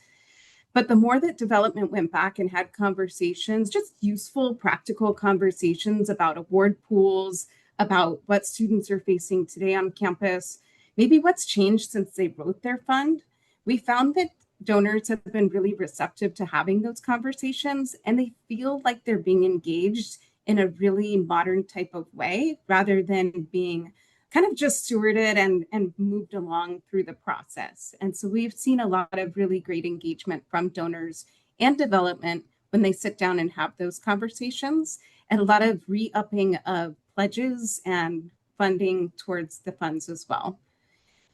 But the more that development went back and had conversations, just useful, practical conversations about award pools, about what students are facing today on campus, maybe what's changed since they wrote their fund, we found that donors have been really receptive to having those conversations, and they feel like they're being engaged in a really modern type of way, rather than being kind of just stewarded and moved along through the process. And so we've seen a lot of really great engagement from donors and development when they sit down and have those conversations, and a lot of re-upping of pledges and funding towards the funds as well.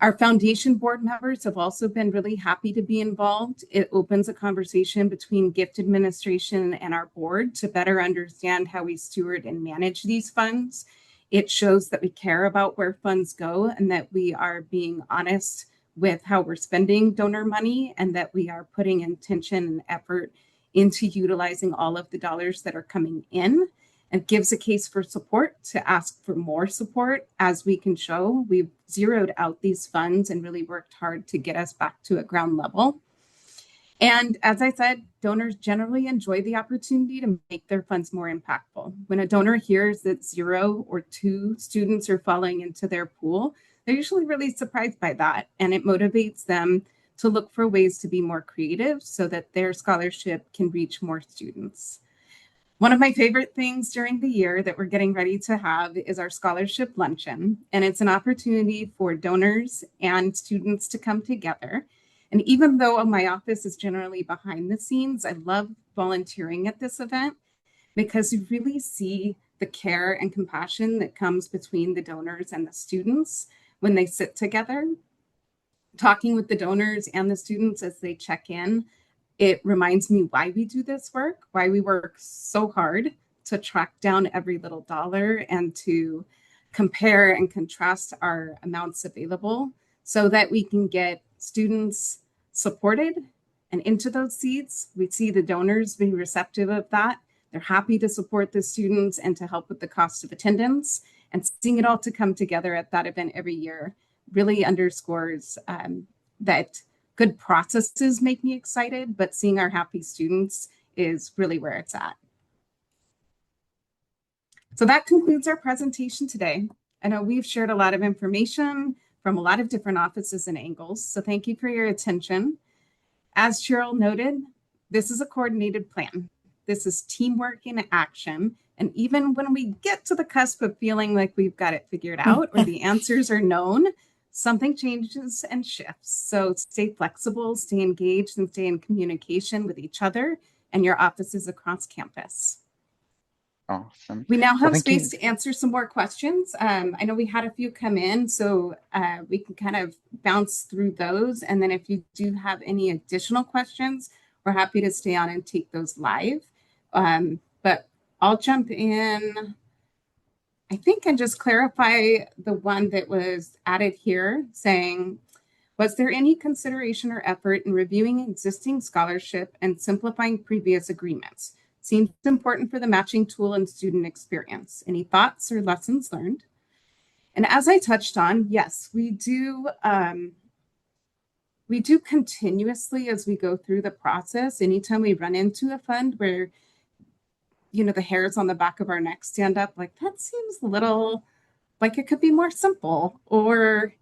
Our foundation board members have also been really happy to be involved. It opens a conversation between gift administration and our board to better understand how we steward and manage these funds. It shows that we care about where funds go and that we are being honest with how we're spending donor money, and that we are putting intention and effort into utilizing all of the dollars that are coming in. It gives a case for support to ask for more support. As we can show, we've zeroed out these funds and really worked hard to get us back to a ground level. And as I said, donors generally enjoy the opportunity to make their funds more impactful. When a donor hears that 0 or 2 students are falling into their pool, they're usually really surprised by that. And it motivates them to look for ways to be more creative so that their scholarship can reach more students. One of my favorite things during the year that we're getting ready to have is our scholarship luncheon. And it's an opportunity for donors and students to come together. And even though my office is generally behind the scenes, I love volunteering at this event because you really see the care and compassion that comes between the donors and the students when they sit together. Talking with the donors and the students as they check in, it reminds me why we do this work, why we work so hard to track down every little dollar and to compare and contrast our amounts available so that we can get students supported and into those seats. We see the donors be receptive of that. They're happy to support the students and to help with the cost of attendance. And seeing it all to come together at that event every year really underscores that good processes make me excited, but seeing our happy students is really where it's at. So that concludes our presentation today. I know we've shared a lot of information from a lot of different offices and angles, so thank you for your attention. As Cheryl noted, this is a coordinated plan. This is teamwork in action. And even when we get to the cusp of feeling like we've got it figured out or the answers are known, something changes and shifts. So stay flexible, stay engaged, and stay in communication with each other and your offices across campus. Awesome. We now have Well, space to answer some more questions. I know we had a few come in, so we can kind of bounce through those. And then if you do have any additional questions, we're happy to stay on and take those live. But I'll jump in, I think, and just clarify the one that was added here saying, was there any consideration or effort in reviewing existing scholarship and simplifying previous agreements? Seems important for the matching tool and student experience. Any thoughts or lessons learned? And as I touched on, yes, we do continuously as we go through the process. Anytime we run into a fund where, the hairs on the back of our neck stand up, like that seems a little like it could be more simple, or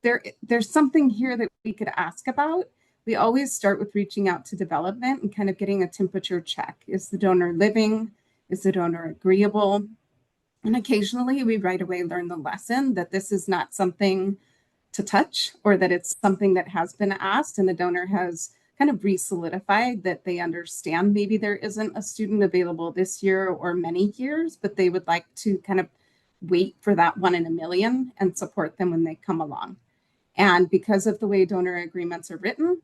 there's something here that we could ask about. We always start with reaching out to development and kind of getting a temperature check. Is the donor living? Is the donor agreeable? And occasionally we right away learn the lesson that this is not something to touch, or that it's something that has been asked and the donor has kind of re-solidified that they understand maybe there isn't a student available this year or many years, but they would like to kind of wait for that 1 in a million and support them when they come along. And because of the way donor agreements are written,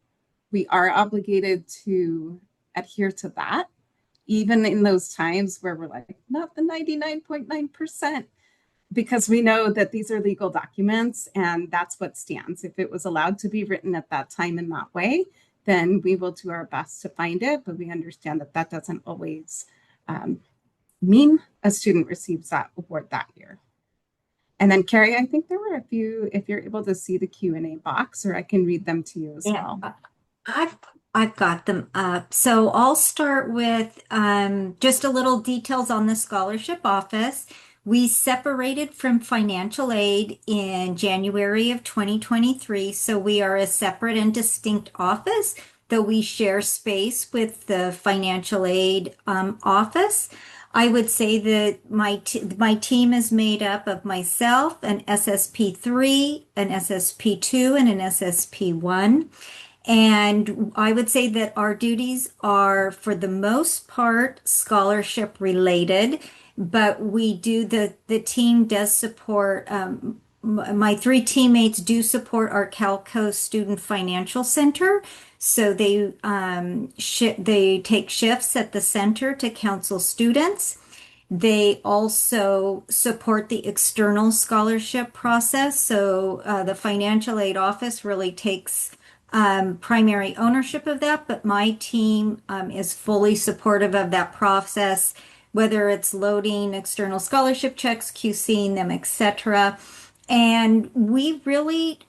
we are obligated to adhere to that, even in those times where we're like, not the 99.9%, because we know that these are legal documents and that's what stands. If it was allowed to be written at that time in that way, then we will do our best to find it, but we understand that that doesn't always mean a student receives that award that year. And then Carrie, I think there were a few, if you're able to see the Q&A box, or I can read them to you as well. I've got them up. So I'll start with just a little details on the scholarship office. We separated from financial aid in January of 2023. So we are a separate and distinct office, though we share space with the financial aid office. I would say that my team is made up of myself, an SSP3, an SSP2, and an SSP1. And I would say that our duties are, for the most part, scholarship related, but the team does support, my 3 teammates do support our Calco Student Financial Center. So they take shifts at the center to counsel students. They also support the external scholarship process. So the financial aid office really takes primary ownership of that, but my team is fully supportive of that process, whether it's loading external scholarship checks, QCing them, etc. And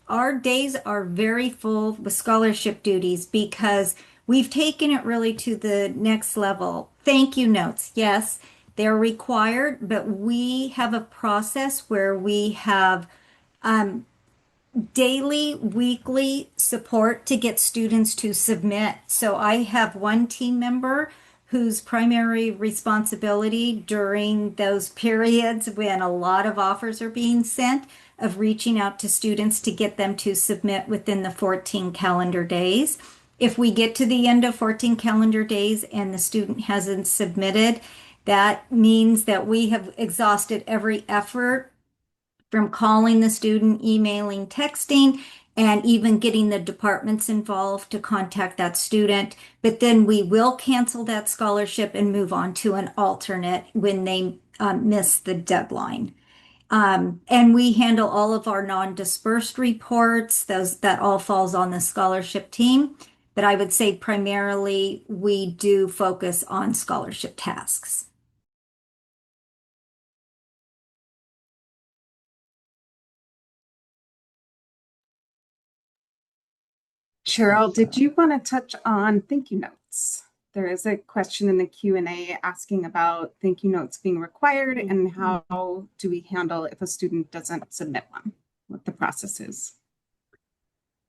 our days are very full with scholarship duties because we've taken it really to the next level. Thank you notes, yes, they're required, but we have a process where we have daily, weekly support to get students to submit. So I have one team member whose primary responsibility during those periods when a lot of offers are being sent of reaching out to students to get them to submit within the 14 calendar days. If we get to the end of 14 calendar days and the student hasn't submitted, that means that we have exhausted every effort from calling the student, emailing, texting, and even getting the departments involved to contact that student. But then we will cancel that scholarship and move on to an alternate when they miss the deadline. And we handle all of our non-dispersed reports. That all falls on the scholarship team. But I would say primarily we do focus on scholarship tasks. Cheryl, did you want to touch on thank you notes? There is a question in the Q&A asking about thank you notes being required and how do we handle if a student doesn't submit one, what the process is.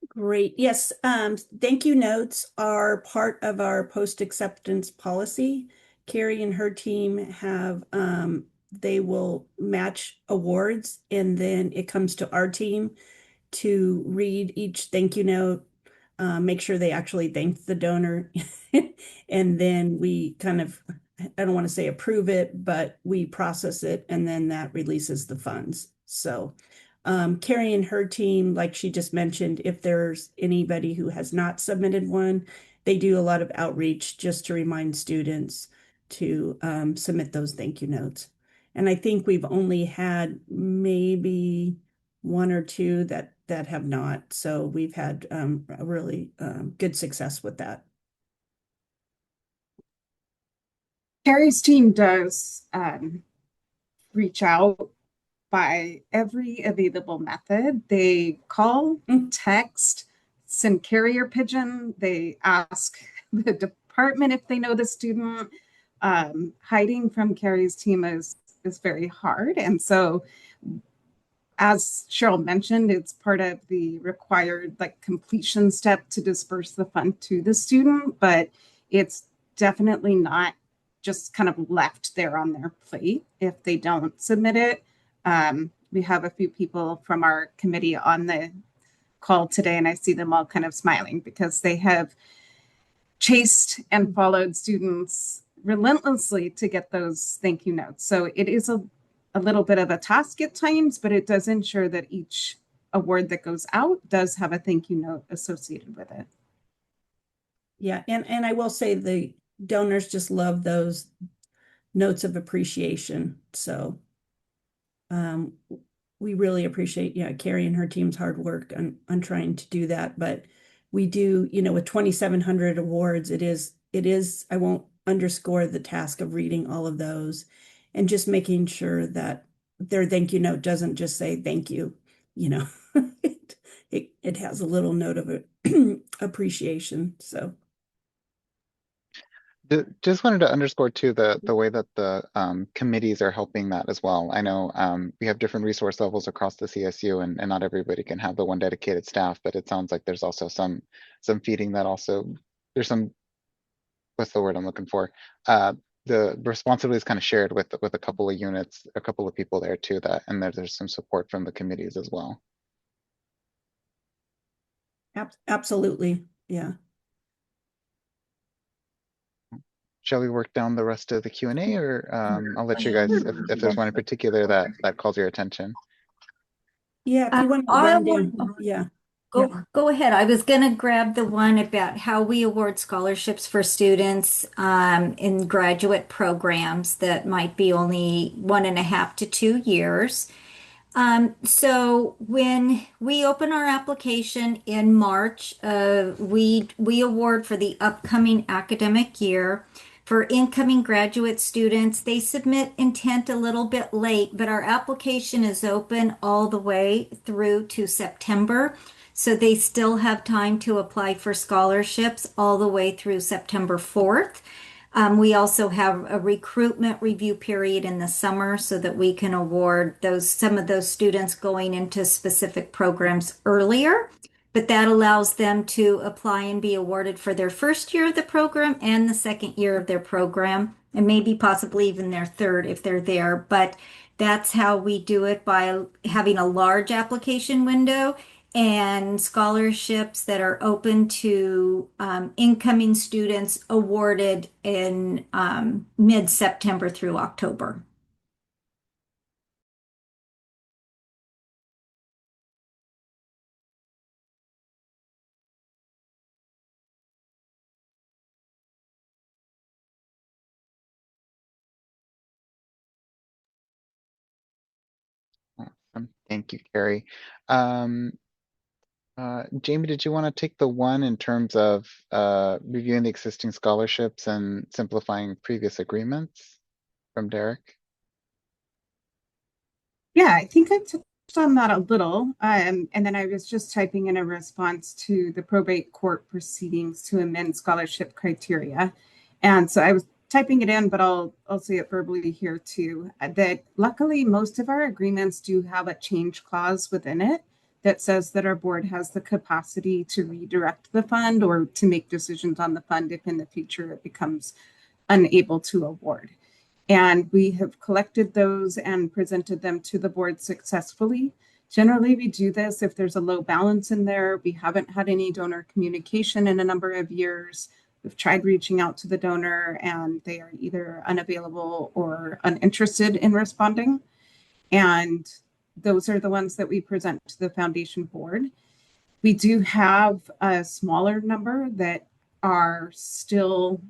Great. Yes. Thank you notes are part of our post-acceptance policy. Carrie and her team have, they will match awards, and then it comes to our team to read each thank you note, make sure they actually thanked the donor. And then we kind of, I don't want to say approve it, but we process it, and then that releases the funds. So Carrie and her team, like she just mentioned, if there's anybody who has not submitted one, they do a lot of outreach just to remind students to submit those thank you notes. And I think we've only had maybe 1 or 2 that have not. So we've had a really good success with that. Carrie's team does reach out by every available method. They call, text, send carrier pigeon. They ask the department if they know the student. Hiding from Carrie's team is very hard. And so, as Cheryl mentioned, it's part of the required completion step to disperse the fund to the student, but it's definitely not just kind of left there on their plate if they don't submit it. We have a few people from our committee on the call today, and I see them all kind of smiling because they have chased and followed students relentlessly to get those thank you notes. So it is a little bit of a task at times, but it does ensure that each award that goes out does have a thank you note associated with it. Yeah, and I will say the donors just love those notes of appreciation. So we really appreciate, Carrie and her team's hard work on trying to do that. But we do, with 2,700 awards, it is, I won't underscore the task of reading all of those and just making sure that their thank you note doesn't just say thank you, it has a little note of appreciation. So Just wanted to underscore too the way that the committees are helping that as well. I know we have different resource levels across the CSU, and not everybody can have the one dedicated staff, but it sounds like there's also some feeding that also there's some, what's the word I'm looking for? The responsibility is kind of shared with a couple of units, a couple of people there too, that and there's some support from the committees as well. absolutely, yeah. Shall we work down the rest of the Q&A, or I'll let you guys, if there's one in particular that calls your attention. Yeah, if you want to run down, yeah. Go ahead. I was going to grab the one about how we award scholarships for students in graduate programs that might be only 1.5 to 2 years. So when we open our application in March, we award for the upcoming academic year. For incoming graduate students, they submit intent a little bit late, but our application is open all the way through to September. So they still have time to apply for scholarships all the way through September 4th. We also have a recruitment review period in the summer so that we can award some of those students going into specific programs earlier. But that allows them to apply and be awarded for their first year of the program and the second year of their program, and maybe possibly even their third if they're there. But that's how we do it, by having a large application window and scholarships that are open to incoming students awarded in mid-September through October. Awesome. Thank you, Carrie. Jamie, did you want to take the one in terms of reviewing the existing scholarships and simplifying previous agreements from Derek? Yeah, I think I touched on that a little. And then I was just typing in a response to the probate court proceedings to amend scholarship criteria. And so I was typing it in, but I'll say it verbally here too, that luckily most of our agreements do have a change clause within it that says that our board has the capacity to redirect the fund or to make decisions on the fund if in the future it becomes unable to award. And we have collected those and presented them to the board successfully. Generally, we do this if there's a low balance in there. We haven't had any donor communication in a number of years. We've tried reaching out to the donor and they are either unavailable or uninterested in responding. And those are the ones that we present to the foundation board. We do have a smaller number that are still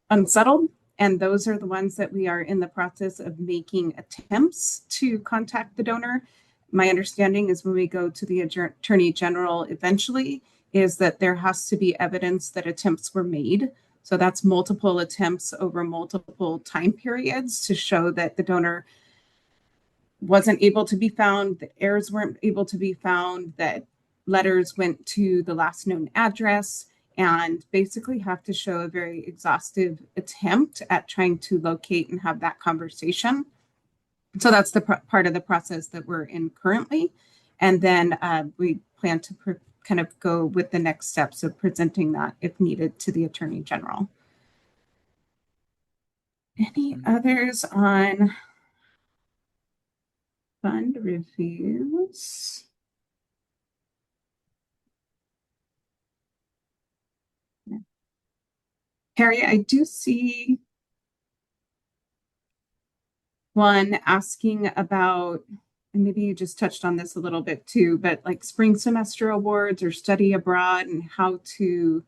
unsettled, and those are the ones that we are in the process of making attempts to contact the donor. My understanding is when we go to the Attorney General eventually is that there has to be evidence that attempts were made. So that's multiple attempts over multiple time periods to show that the donor wasn't able to be found, that errors weren't able to be found, that letters went to the last known address, and basically have to show a very exhaustive attempt at trying to locate and have that conversation. So that's the part of the process that we're in currently. And then we plan to kind of go with the next steps of presenting that if needed to the Attorney General. Any others on fund reviews? Harry, I do see one asking about, and maybe you just touched on this a little bit too, but like spring semester awards or study abroad and how to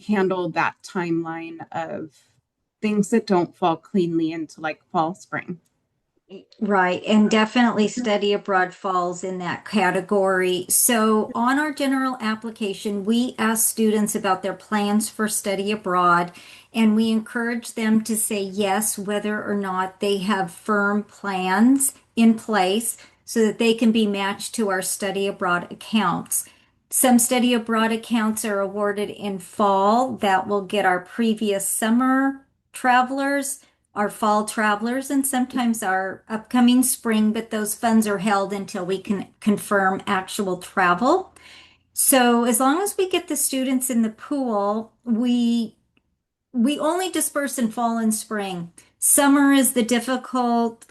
handle that timeline of things that don't fall cleanly into like fall, spring. Right, and definitely study abroad falls in that category. So on our general application, we ask students about their plans for study abroad, and we encourage them to say yes, whether or not they have firm plans in place so that they can be matched to our study abroad accounts. Some study abroad accounts are awarded in fall that will get our previous summer travelers, our fall travelers, and sometimes our upcoming spring, but those funds are held until we can confirm actual travel. So as long as we get the students in the pool, we only disperse in fall and spring. Summer is the difficult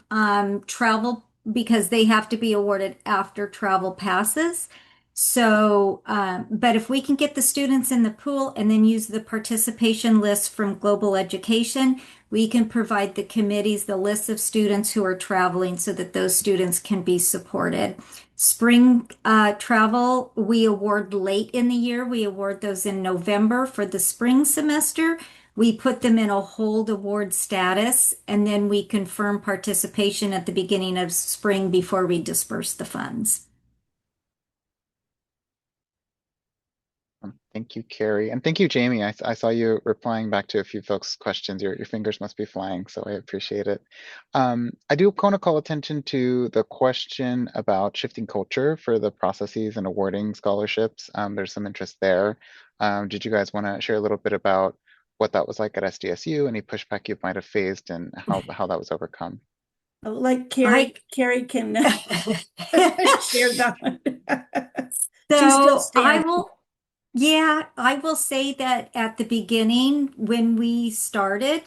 travel because they have to be awarded after travel passes. So, but if we can get the students in the pool and then use the participation list from Global Education, we can provide the committees the list of students who are traveling so that those students can be supported. Spring travel, we award late in the year. We award those in November for the spring semester. We put them in a hold award status, and then we confirm participation at the beginning of spring before we disperse the funds. Thank you, Carrie. And thank you, Jamie. I saw you replying back to a few folks' questions. Your fingers must be flying, so I appreciate it. I do want to call attention to the question about shifting culture for the processes and awarding scholarships. There's some interest there. Did you guys want to share a little bit about what that was like at SDSU, any pushback you might have faced, and how that was overcome? Like Carrie can share that one. She's still standing. I will say that at the beginning when we started,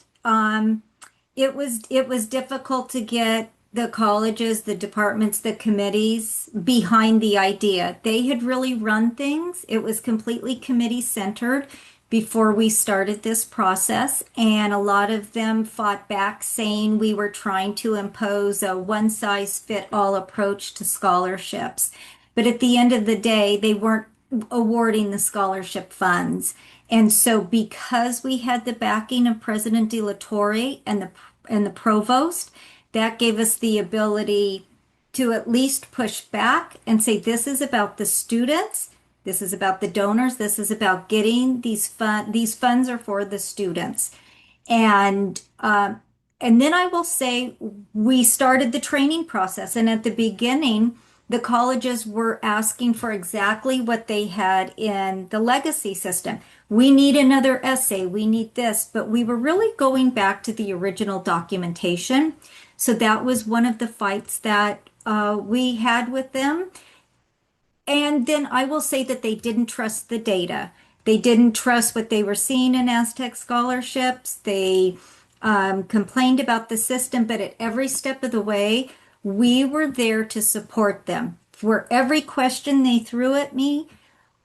it was difficult to get the colleges, the departments, the committees behind the idea. They had really run things. It was completely committee centered before we started this process, and a lot of them fought back saying we were trying to impose a one-size-fit-all approach to scholarships. But at the end of the day, they weren't awarding the scholarship funds. And so because we had the backing of President De La Torre and the provost, that gave us the ability to at least push back and say, this is about the students, this is about the donors, this is about getting these funds are for the students. And then I will say we started the training process, and at the beginning, the colleges were asking for exactly what they had in the legacy system. We need another essay, we need this, but we were really going back to the original documentation. So that was one of the fights that we had with them. And then I will say that they didn't trust the data. They didn't trust what they were seeing in Aztec scholarships. They complained about the system, but at every step of the way, we were there to support them. For every question they threw at me,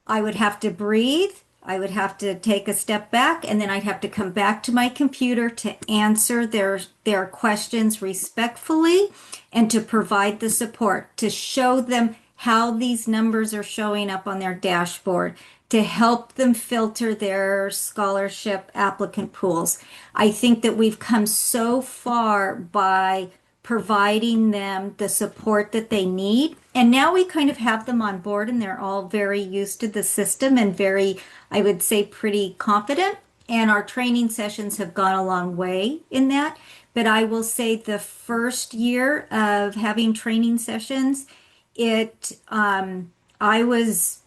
I would have to breathe. I would have to take a step back, and then I'd have to come back to my computer to answer their questions respectfully and to provide the support, to show them how these numbers are showing up on their dashboard, to help them filter their scholarship applicant pools. I think that we've come so far by providing them the support that they need. And now we kind of have them on board, and they're all very used to the system and very, I would say, pretty confident. And our training sessions have gone a long way in that. but I will say the first year of having training sessions, I was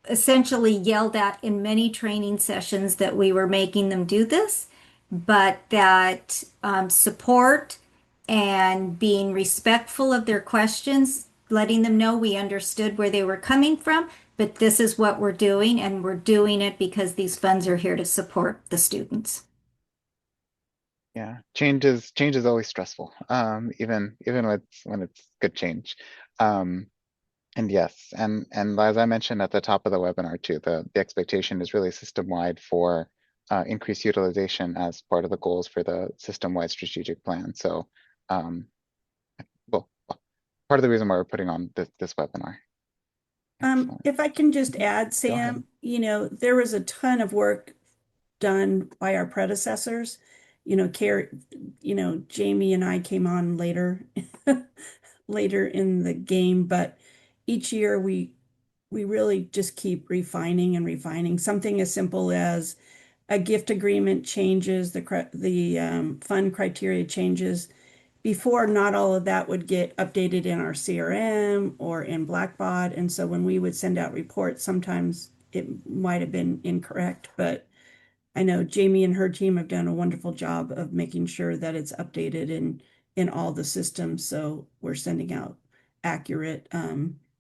essentially yelled at in many training sessions that we were making them do this, but that support and being respectful of their questions, letting them know we understood where they were coming from, but this is what we're doing, and we're doing it because these funds are here to support the students. Yeah, change is always stressful. Even when it's good change. Um, and yes, and as I mentioned at the top of the webinar too, the expectation is really system-wide for increased utilization as part of the goals for the system-wide strategic plan. So, well, part of the reason why we're putting on this webinar. Excellent. If I can just add, Go ahead. Sam, there was a ton of work done by our predecessors. Jamie and I came on later, later in the game, but each year we really just keep refining and refining. Something as simple as a gift agreement changes, the fund criteria changes. Before, not all of that would get updated in our CRM or in Blackbaud. And so when we would send out reports, sometimes it might have been incorrect, but I know Jamie and her team have done a wonderful job of making sure that it's updated in all the systems. So we're sending out accurate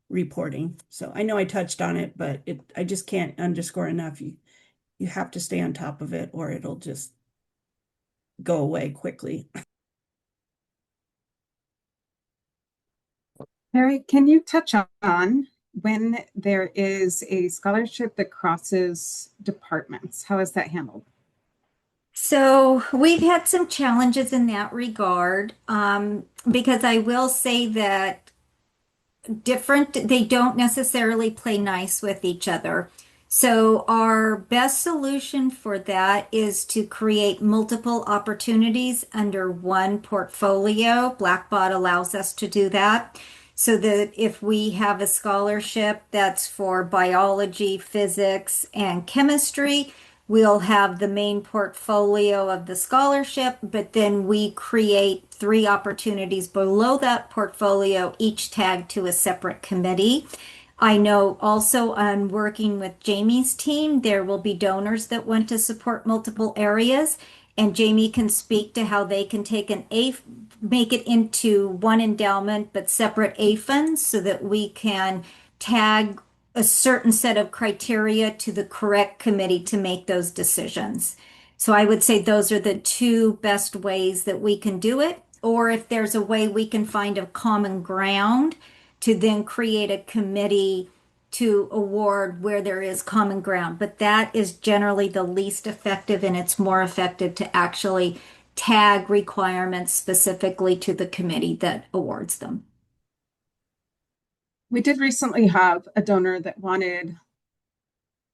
reporting. So I know I touched on it, but I just can't underscore enough. You have to stay on top of it or it'll just go away quickly. Harry, can you touch on when there is a scholarship that crosses departments? How is that handled? So we've had some challenges in that regard, because I will say that they don't necessarily play nice with each other. So our best solution for that is to create multiple opportunities under one portfolio. Blackbaud allows us to do that. So that if we have a scholarship that's for biology, physics, and chemistry, we'll have the main portfolio of the scholarship, but then we create 3 opportunities below that portfolio, each tagged to a separate committee. I know also on working with Jamie's team, there will be donors that want to support multiple areas, and Jamie can speak to how they can make it into one endowment, but separate A funds so that we can tag a certain set of criteria to the correct committee to make those decisions. So I would say those are the 2 best ways that we can do it. Or if there's a way we can find a common ground to then create a committee to award where there is common ground. But that is generally the least effective, and it's more effective to actually tag requirements specifically to the committee that awards them. We did recently have a donor that wanted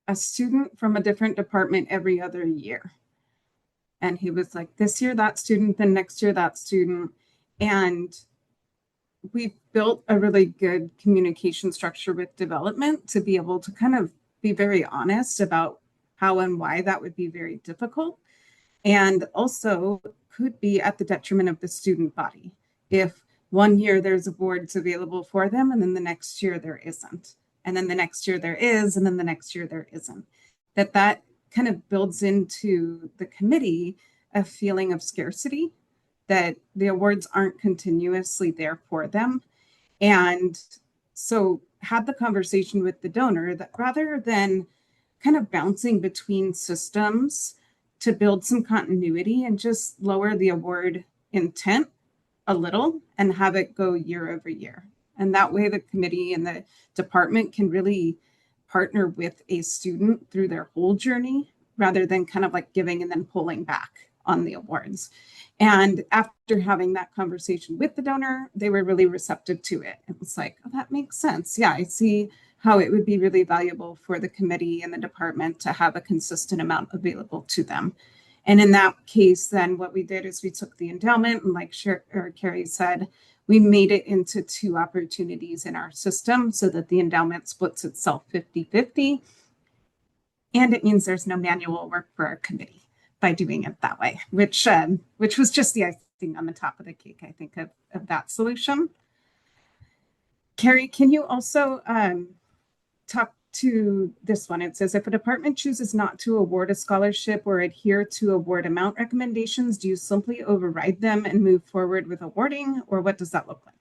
a student from a different department every other year. And he was like, this year that student, then next year that student. And we've built a really good communication structure with development to be able to kind of be very honest about how and why that would be very difficult. And also could be at the detriment of the student body. If one year there's awards available for them, and then the next year there isn't. And then the next year there is, and then the next year there isn't. That kind of builds into the committee a feeling of scarcity, that the awards aren't continuously there for them. And so had the conversation with the donor that rather than kind of bouncing between systems to build some continuity and just lower the award intent a little and have it go year over year. And that way the committee and the department can really partner with a student through their whole journey rather than kind of like giving and then pulling back on the awards. And after having that conversation with the donor, they were really receptive to it. It was like, oh, that makes sense. Yeah, I see how it would be really valuable for the committee and the department to have a consistent amount available to them. And in that case, then what we did is we took the endowment and like Carrie said, we made it into 2 opportunities in our system so that the endowment splits itself 50-50. And it means there's no manual work for our committee by doing it that way, which was just the icing icing on the top of the cake, I think, of that solution. Carrie, can you also talk to this one? It says, if a department chooses not to award a scholarship or adhere to award amount recommendations, do you simply override them and move forward with awarding, or what does that look like?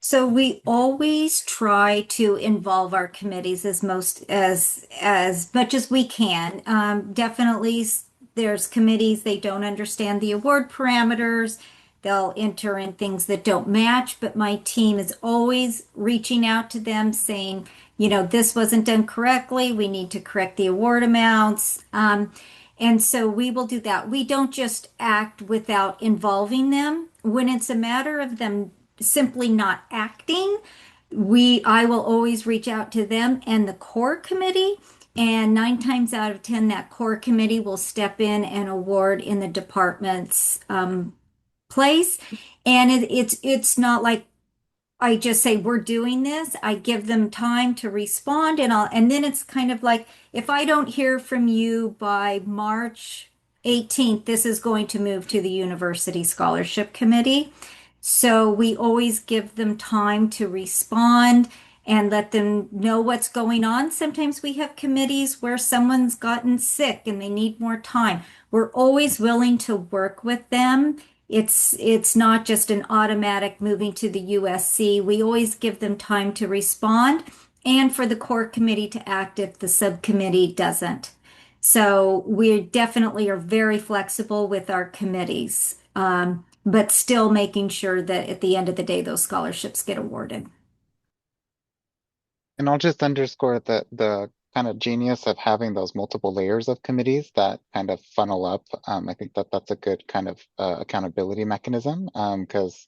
So we always try to involve our committees as much as we can. Definitely, there's committees they don't understand the award parameters. They'll enter in things that don't match, but my team is always reaching out to them saying, you know, this wasn't done correctly. We need to correct the award amounts. And so we will do that. We don't just act without involving them. When it's a matter of them simply not acting, I will always reach out to them and the core committee, and 9 times out of 10 that core committee will step in and award in the department's place. And it's not like I just say we're doing this. I give them time to respond, and then it's kind of like, if I don't hear from you by March 18th, this is going to move to the University Scholarship Committee. So we always give them time to respond and let them know what's going on. Sometimes we have committees where someone's gotten sick and they need more time. We're always willing to work with them. It's not just an automatic moving to the USC. We always give them time to respond and for the core committee to act if the subcommittee doesn't. So we definitely are very flexible with our committees, but still making sure that at the end of the day, those scholarships get awarded. And I'll just underscore the kind of genius of having those multiple layers of committees that kind of funnel up. I think that's a good kind of accountability mechanism, because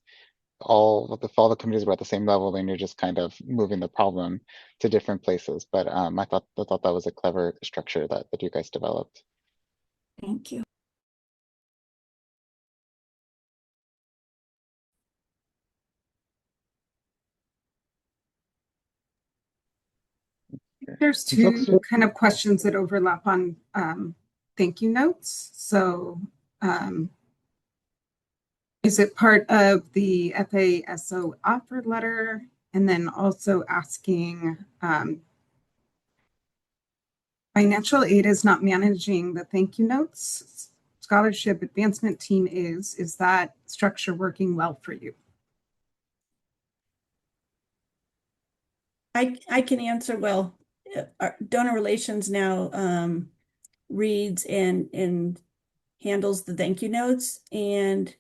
if all the committees were at the same level, then you're just kind of moving the problem to different places. But I thought that was a clever structure that you guys developed. Thank you. There's two kind of questions that overlap on thank you notes. So is it part of the FASO offer letter? And then also asking, financial aid is not managing the thank you notes. Scholarship advancement team is. Is that structure working well for you? I can answer well. Our donor relations now reads and handles the thank you notes, and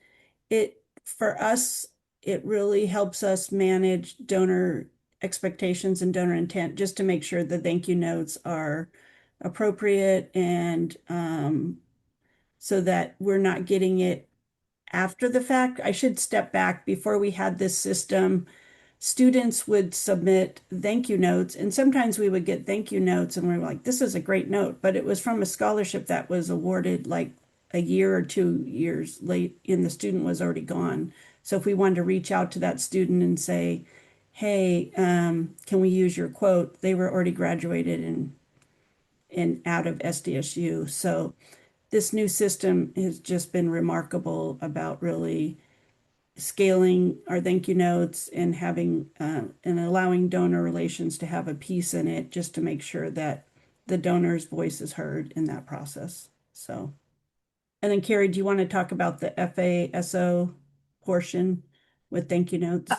for us it really helps us manage donor expectations and donor intent, just to make sure the thank you notes are appropriate, and so that we're not getting it after the fact. I should step back. Before we had this system, students would submit thank you notes, and sometimes we would get thank you notes and we were like, this is a great note, but it was from a scholarship that was awarded like a year or 2 years late and the student was already gone. So if we wanted to reach out to that student and say, hey, can we use your quote, they were already graduated and out of SDSU. So this new system has just been remarkable about really scaling our thank you notes and having and allowing donor relations to have a piece in it, just to make sure that the donor's voice is heard in that process. So, and then Carrie, do you want to talk about the FASO portion with thank you notes?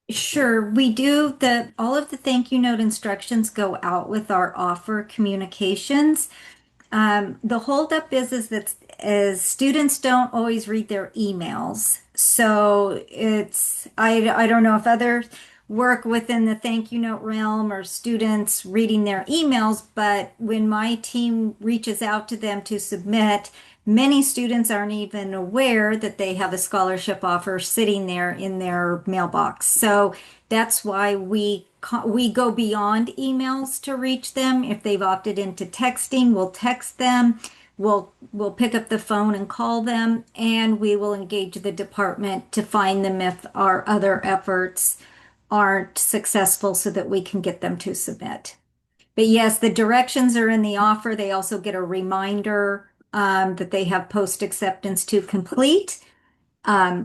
Sure, we do. All of the thank you note instructions go out with our offer communications. The holdup is that students don't always read their emails. So I don't know if others work within the thank you note realm or students reading their emails, but when my team reaches out to them to submit, many students aren't even aware that they have a scholarship offer sitting there in their mailbox. So that's why we go beyond emails to reach them. If they've opted into texting, we'll text them. We'll pick up the phone and call them, and we will engage the department to find them if our other efforts aren't successful, so that we can get them to submit. But yes, the directions are in the offer. They also get a reminder that they have post acceptance to complete.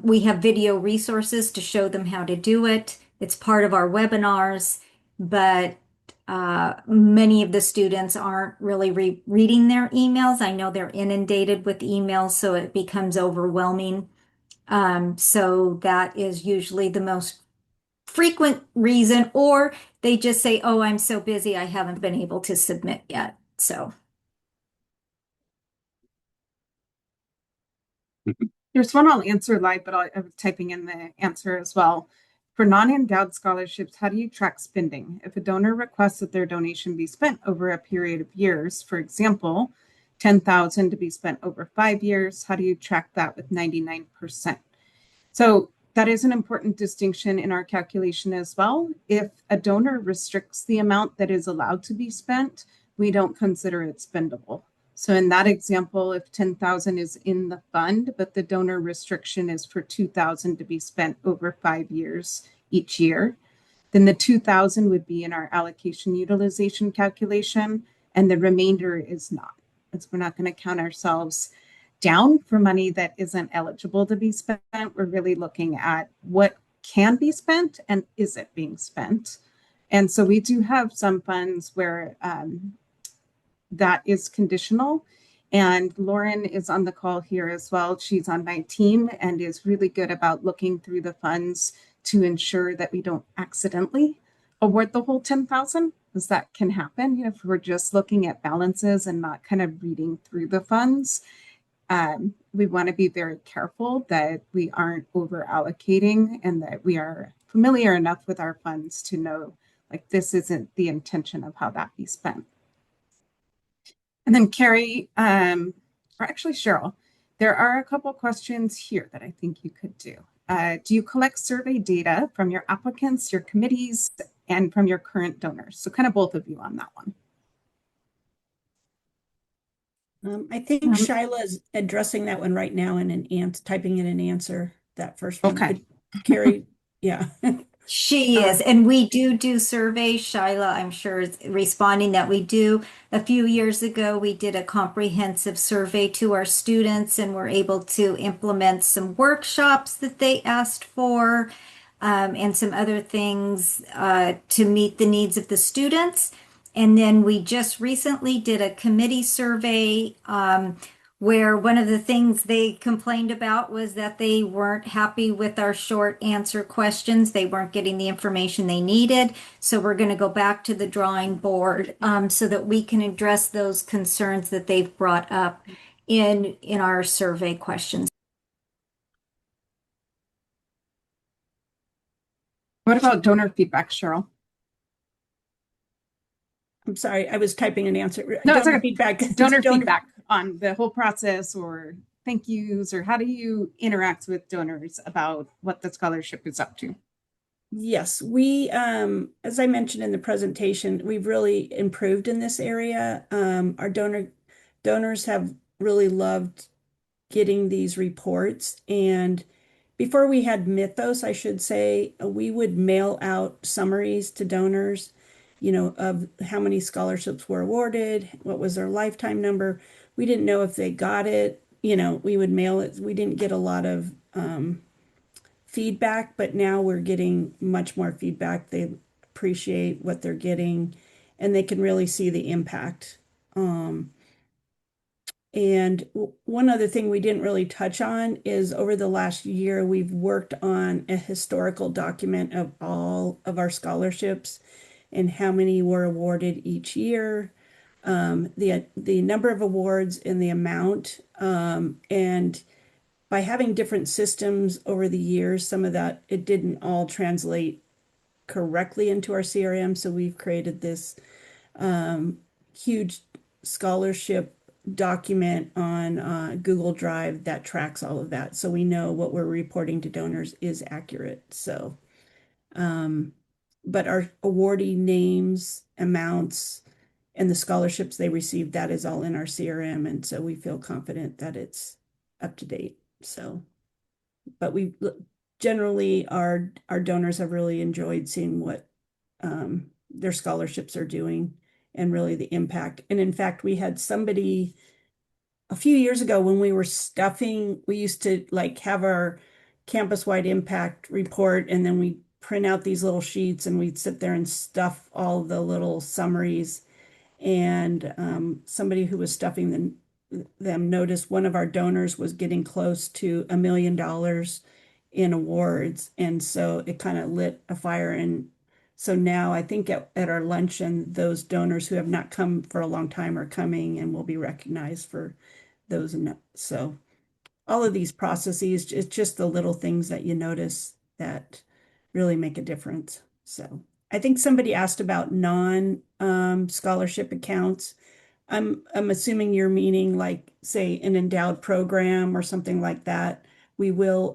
We have video resources to show them how to do it. It's part of our webinars, but many of the students aren't really reading their emails. I know they're inundated with emails, so it becomes overwhelming. So that is usually the most frequent reason, or they just say, oh, I'm so busy, I haven't been able to submit yet. So. There's one I'll answer live, but I was typing in the answer as well. For non-endowed scholarships, how do you track spending? If a donor requests that their donation be spent over a period of years, for example, 10,000 to be spent over 5 years, how do you track that with 99%? So that is an important distinction in our calculation as well. If a donor restricts the amount that is allowed to be spent, we don't consider it spendable. So in that example, if 10,000 is in the fund, but the donor restriction is for 2,000 to be spent over 5 years each year, then the 2,000 would be in our allocation utilization calculation, and the remainder is not. We're not going to count ourselves down for money that isn't eligible to be spent. We're really looking at what can be spent and is it being spent. And so we do have some funds where that is conditional. And Lauren is on the call here as well. She's on my team and is really good about looking through the funds to ensure that we don't accidentally award the whole 10,000, because that can happen, you know, if we're just looking at balances and not kind of reading through the funds. We want to be very careful that we aren't over allocating and that we are familiar enough with our funds to know, like, this isn't the intention of how that be spent. And then Carrie, or actually Cheryl, there are a couple questions here that I think you could do. Do you collect survey data from your applicants, your committees, and from your current donors? So kind of both of you on that one. I think Shyla's addressing that one right now in an typing in an answer, that first one. Okay. Carrie, yeah. She is, and we do surveys. Shyla, I'm sure, is responding that we do. A few years ago, we did a comprehensive survey to our students and were able to implement some workshops that they asked for, and some other things to meet the needs of the students. And then we just recently did a committee survey where one of the things they complained about was that they weren't happy with our short answer questions. They weren't getting the information they needed. So we're going to go back to the drawing board so that we can address those concerns that they've brought up in our survey questions. What about donor feedback, Cheryl? I'm sorry, I was typing an answer. No, donor okay. feedback. Donor feedback on the whole process, or thank yous, or how do you interact with donors about what the scholarship is up to? Yes, we, as I mentioned in the presentation, we've really improved in this area. Our donors have really loved getting these reports. And before we had Mythos, I should say, we would mail out summaries to donors, you know, of how many scholarships were awarded, what was their lifetime number. We didn't know if they got it, you know, we would mail it. We didn't get a lot of feedback, but now we're getting much more feedback. They appreciate what they're getting and they can really see the impact. And one other thing we didn't really touch on is over the last year, we've worked on a historical document of all of our scholarships and how many were awarded each year, the number of awards and the amount. And by having different systems over the years, some of that, it didn't all translate correctly into our CRM. So we've created this huge scholarship document on Google Drive that tracks all of that. So we know what we're reporting to donors is accurate. So, but our awardee names, amounts, and the scholarships they received, that is all in our CRM. And so we feel confident that it's up to date. So, but we generally, our donors have really enjoyed seeing what their scholarships are doing and really the impact. And in fact, we had somebody a few years ago when we were stuffing, we used to like have our campus-wide impact report, and then we print out these little sheets and we'd sit there and stuff all the little summaries. And somebody who was stuffing them noticed one of our donors was getting close to $1 million in awards. And so it kind of lit a fire. And so now I think at our luncheon, those donors who have not come for a long time are coming and will be recognized for those. So all of these processes, it's just the little things that you notice that really make a difference. So I think somebody asked about non-scholarship accounts. I'm assuming you're meaning like, say, an endowed program or something like that. We will,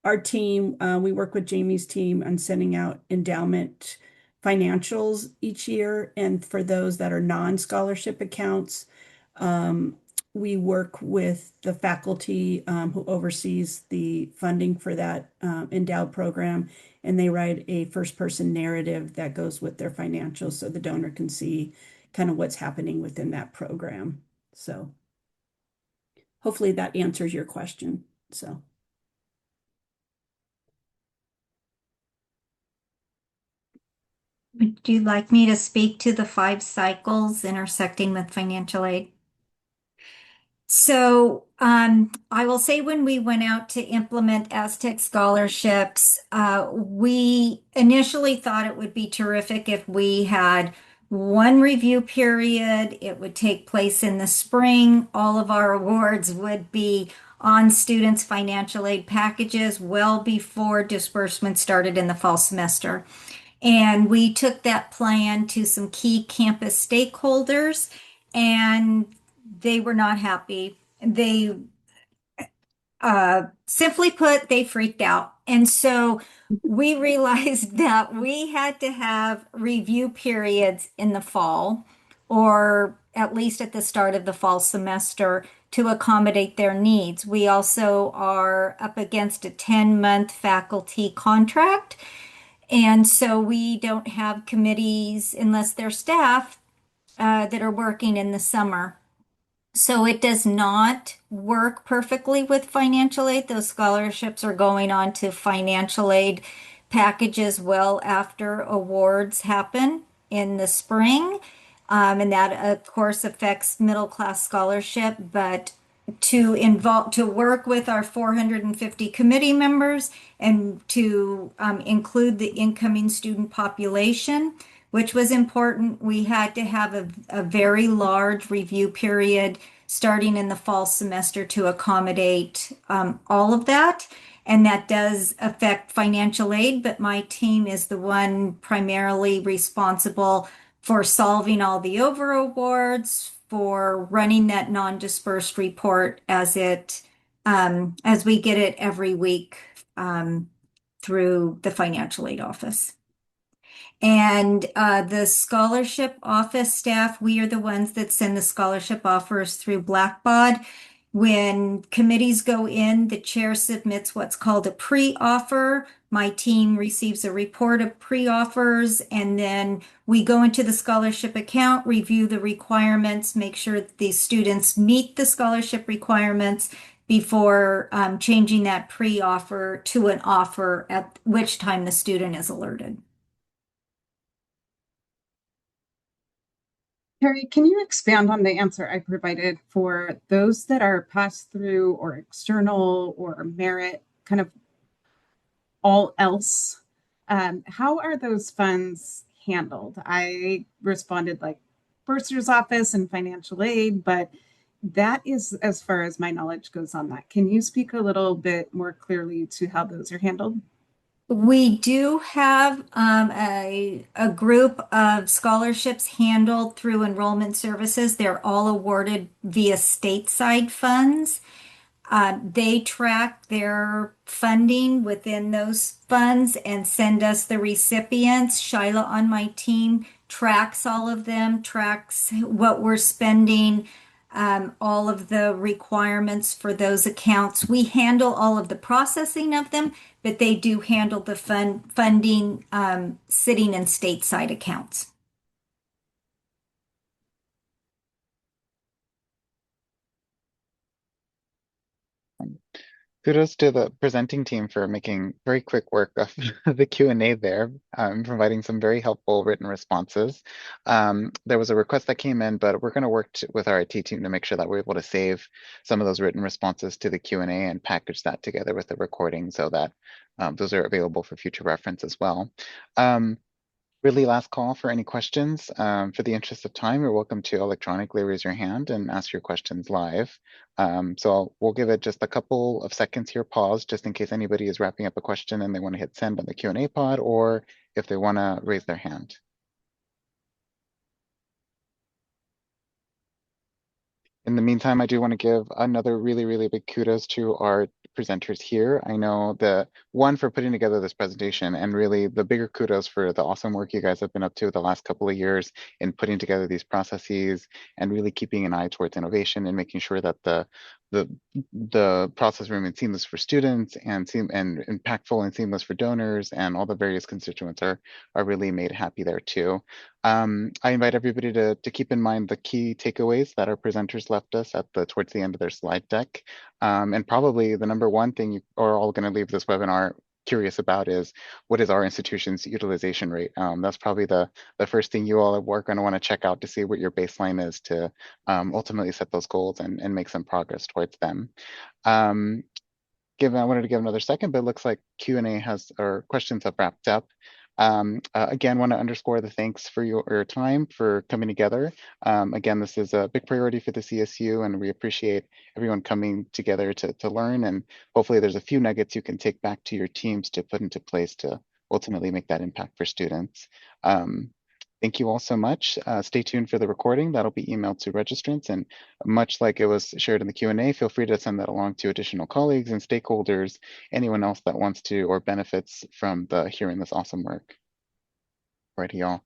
our team, we work with Jamie's team on sending out endowment financials each year. And for those that are non-scholarship accounts, we work with the faculty who oversees the funding for that endowed program, and they write a first-person narrative that goes with their financials so the donor can see kind of what's happening within that program. So hopefully that answers your question. So. Would you like me to speak to the 5 cycles intersecting with financial aid? So I will say when we went out to implement Aztec scholarships, we initially thought it would be terrific if we had one review period. It would take place in the spring. All of our awards would be on students' financial aid packages well before disbursement started in the fall semester. And we took that plan to some key campus stakeholders, and they were not happy. They, simply put, they freaked out. And so we realized that we had to have review periods in the fall, or at least at the start of the fall semester, to accommodate their needs. We also are up against a 10-month faculty contract. And so we don't have committees unless they're staff that are working in the summer. So it does not work perfectly with financial aid. Those scholarships are going on to financial aid packages well after awards happen in the spring. And that, of course, affects middle class scholarship. But to work with our 450 committee members and to include the incoming student population, which was important, we had to have a very large review period starting in the fall semester to accommodate all of that. And that does affect financial aid, but my team is the one primarily responsible for solving all the over awards, for running that non-dispersed report as we get it every week through the financial aid office. And the scholarship office staff, we are the ones that send the scholarship offers through Blackbaud. When committees go in, the chair submits what's called a pre-offer. My team receives a report of pre-offers, and then we go into the scholarship account, review the requirements, make sure that these students meet the scholarship requirements before changing that pre-offer to an offer, at which time the student is alerted. Terry, can you expand on the answer I provided for those that are pass-through or external or merit, kind of all else? How are those funds handled? I responded like bursar's office and financial aid, but that is as far as my knowledge goes on that. Can you speak a little bit more clearly to how those are handled? We do have a group of scholarships handled through enrollment services. They're all awarded via stateside funds. They track their funding within those funds and send us the recipients. Shyla on my team tracks all of them, tracks what we're spending, all of the requirements for those accounts. We handle all of the processing of them, but they do handle the funding sitting in stateside accounts. Kudos to the presenting team for making very quick work of the Q&A there, providing some very helpful written responses. There was a request that came in, but we're going to work with our IT team to make sure that we're able to save some of those written responses to the Q&A and package that together with the recording so that those are available for future reference as well. Really last call for any questions. For the interest of time, you're welcome to electronically raise your hand and ask your questions live. So we'll give it just a couple of seconds here, pause, just in case anybody is wrapping up a question and they want to hit send on the Q&A pod, or if they want to raise their hand. In the meantime, I do want to give another really, really big kudos to our presenters here. I know the one for putting together this presentation, and really the bigger kudos for the awesome work you guys have been up to the last couple of years in putting together these processes and really keeping an eye towards innovation and making sure that the process remains seamless for students and impactful and seamless for donors, and all the various constituents are really made happy there too. I invite everybody to keep in mind the key takeaways that our presenters left us towards the end of their slide deck. And probably the number one thing you are all going to leave this webinar curious about is, what is our institution's utilization rate? That's probably the first thing you all are going to want to check out to see what your baseline is to ultimately set those goals and make some progress towards them. I wanted to give another second, but it looks like Q&A or questions have wrapped up. Again, want to underscore the thanks for your time for coming together. Again, this is a big priority for the CSU, and we appreciate everyone coming together to learn. And hopefully there's a few nuggets you can take back to your teams to put into place to ultimately make that impact for students. Thank you all so much. Stay tuned for the recording. That'll be emailed to registrants, and much like it was shared in the Q&A, feel free to send that along to additional colleagues and stakeholders, anyone else that wants to or benefits from hearing this awesome work. Right, y'all.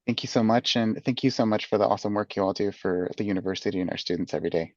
Thank you so much, and thank you so much for the awesome work you all do for the university and our students every day.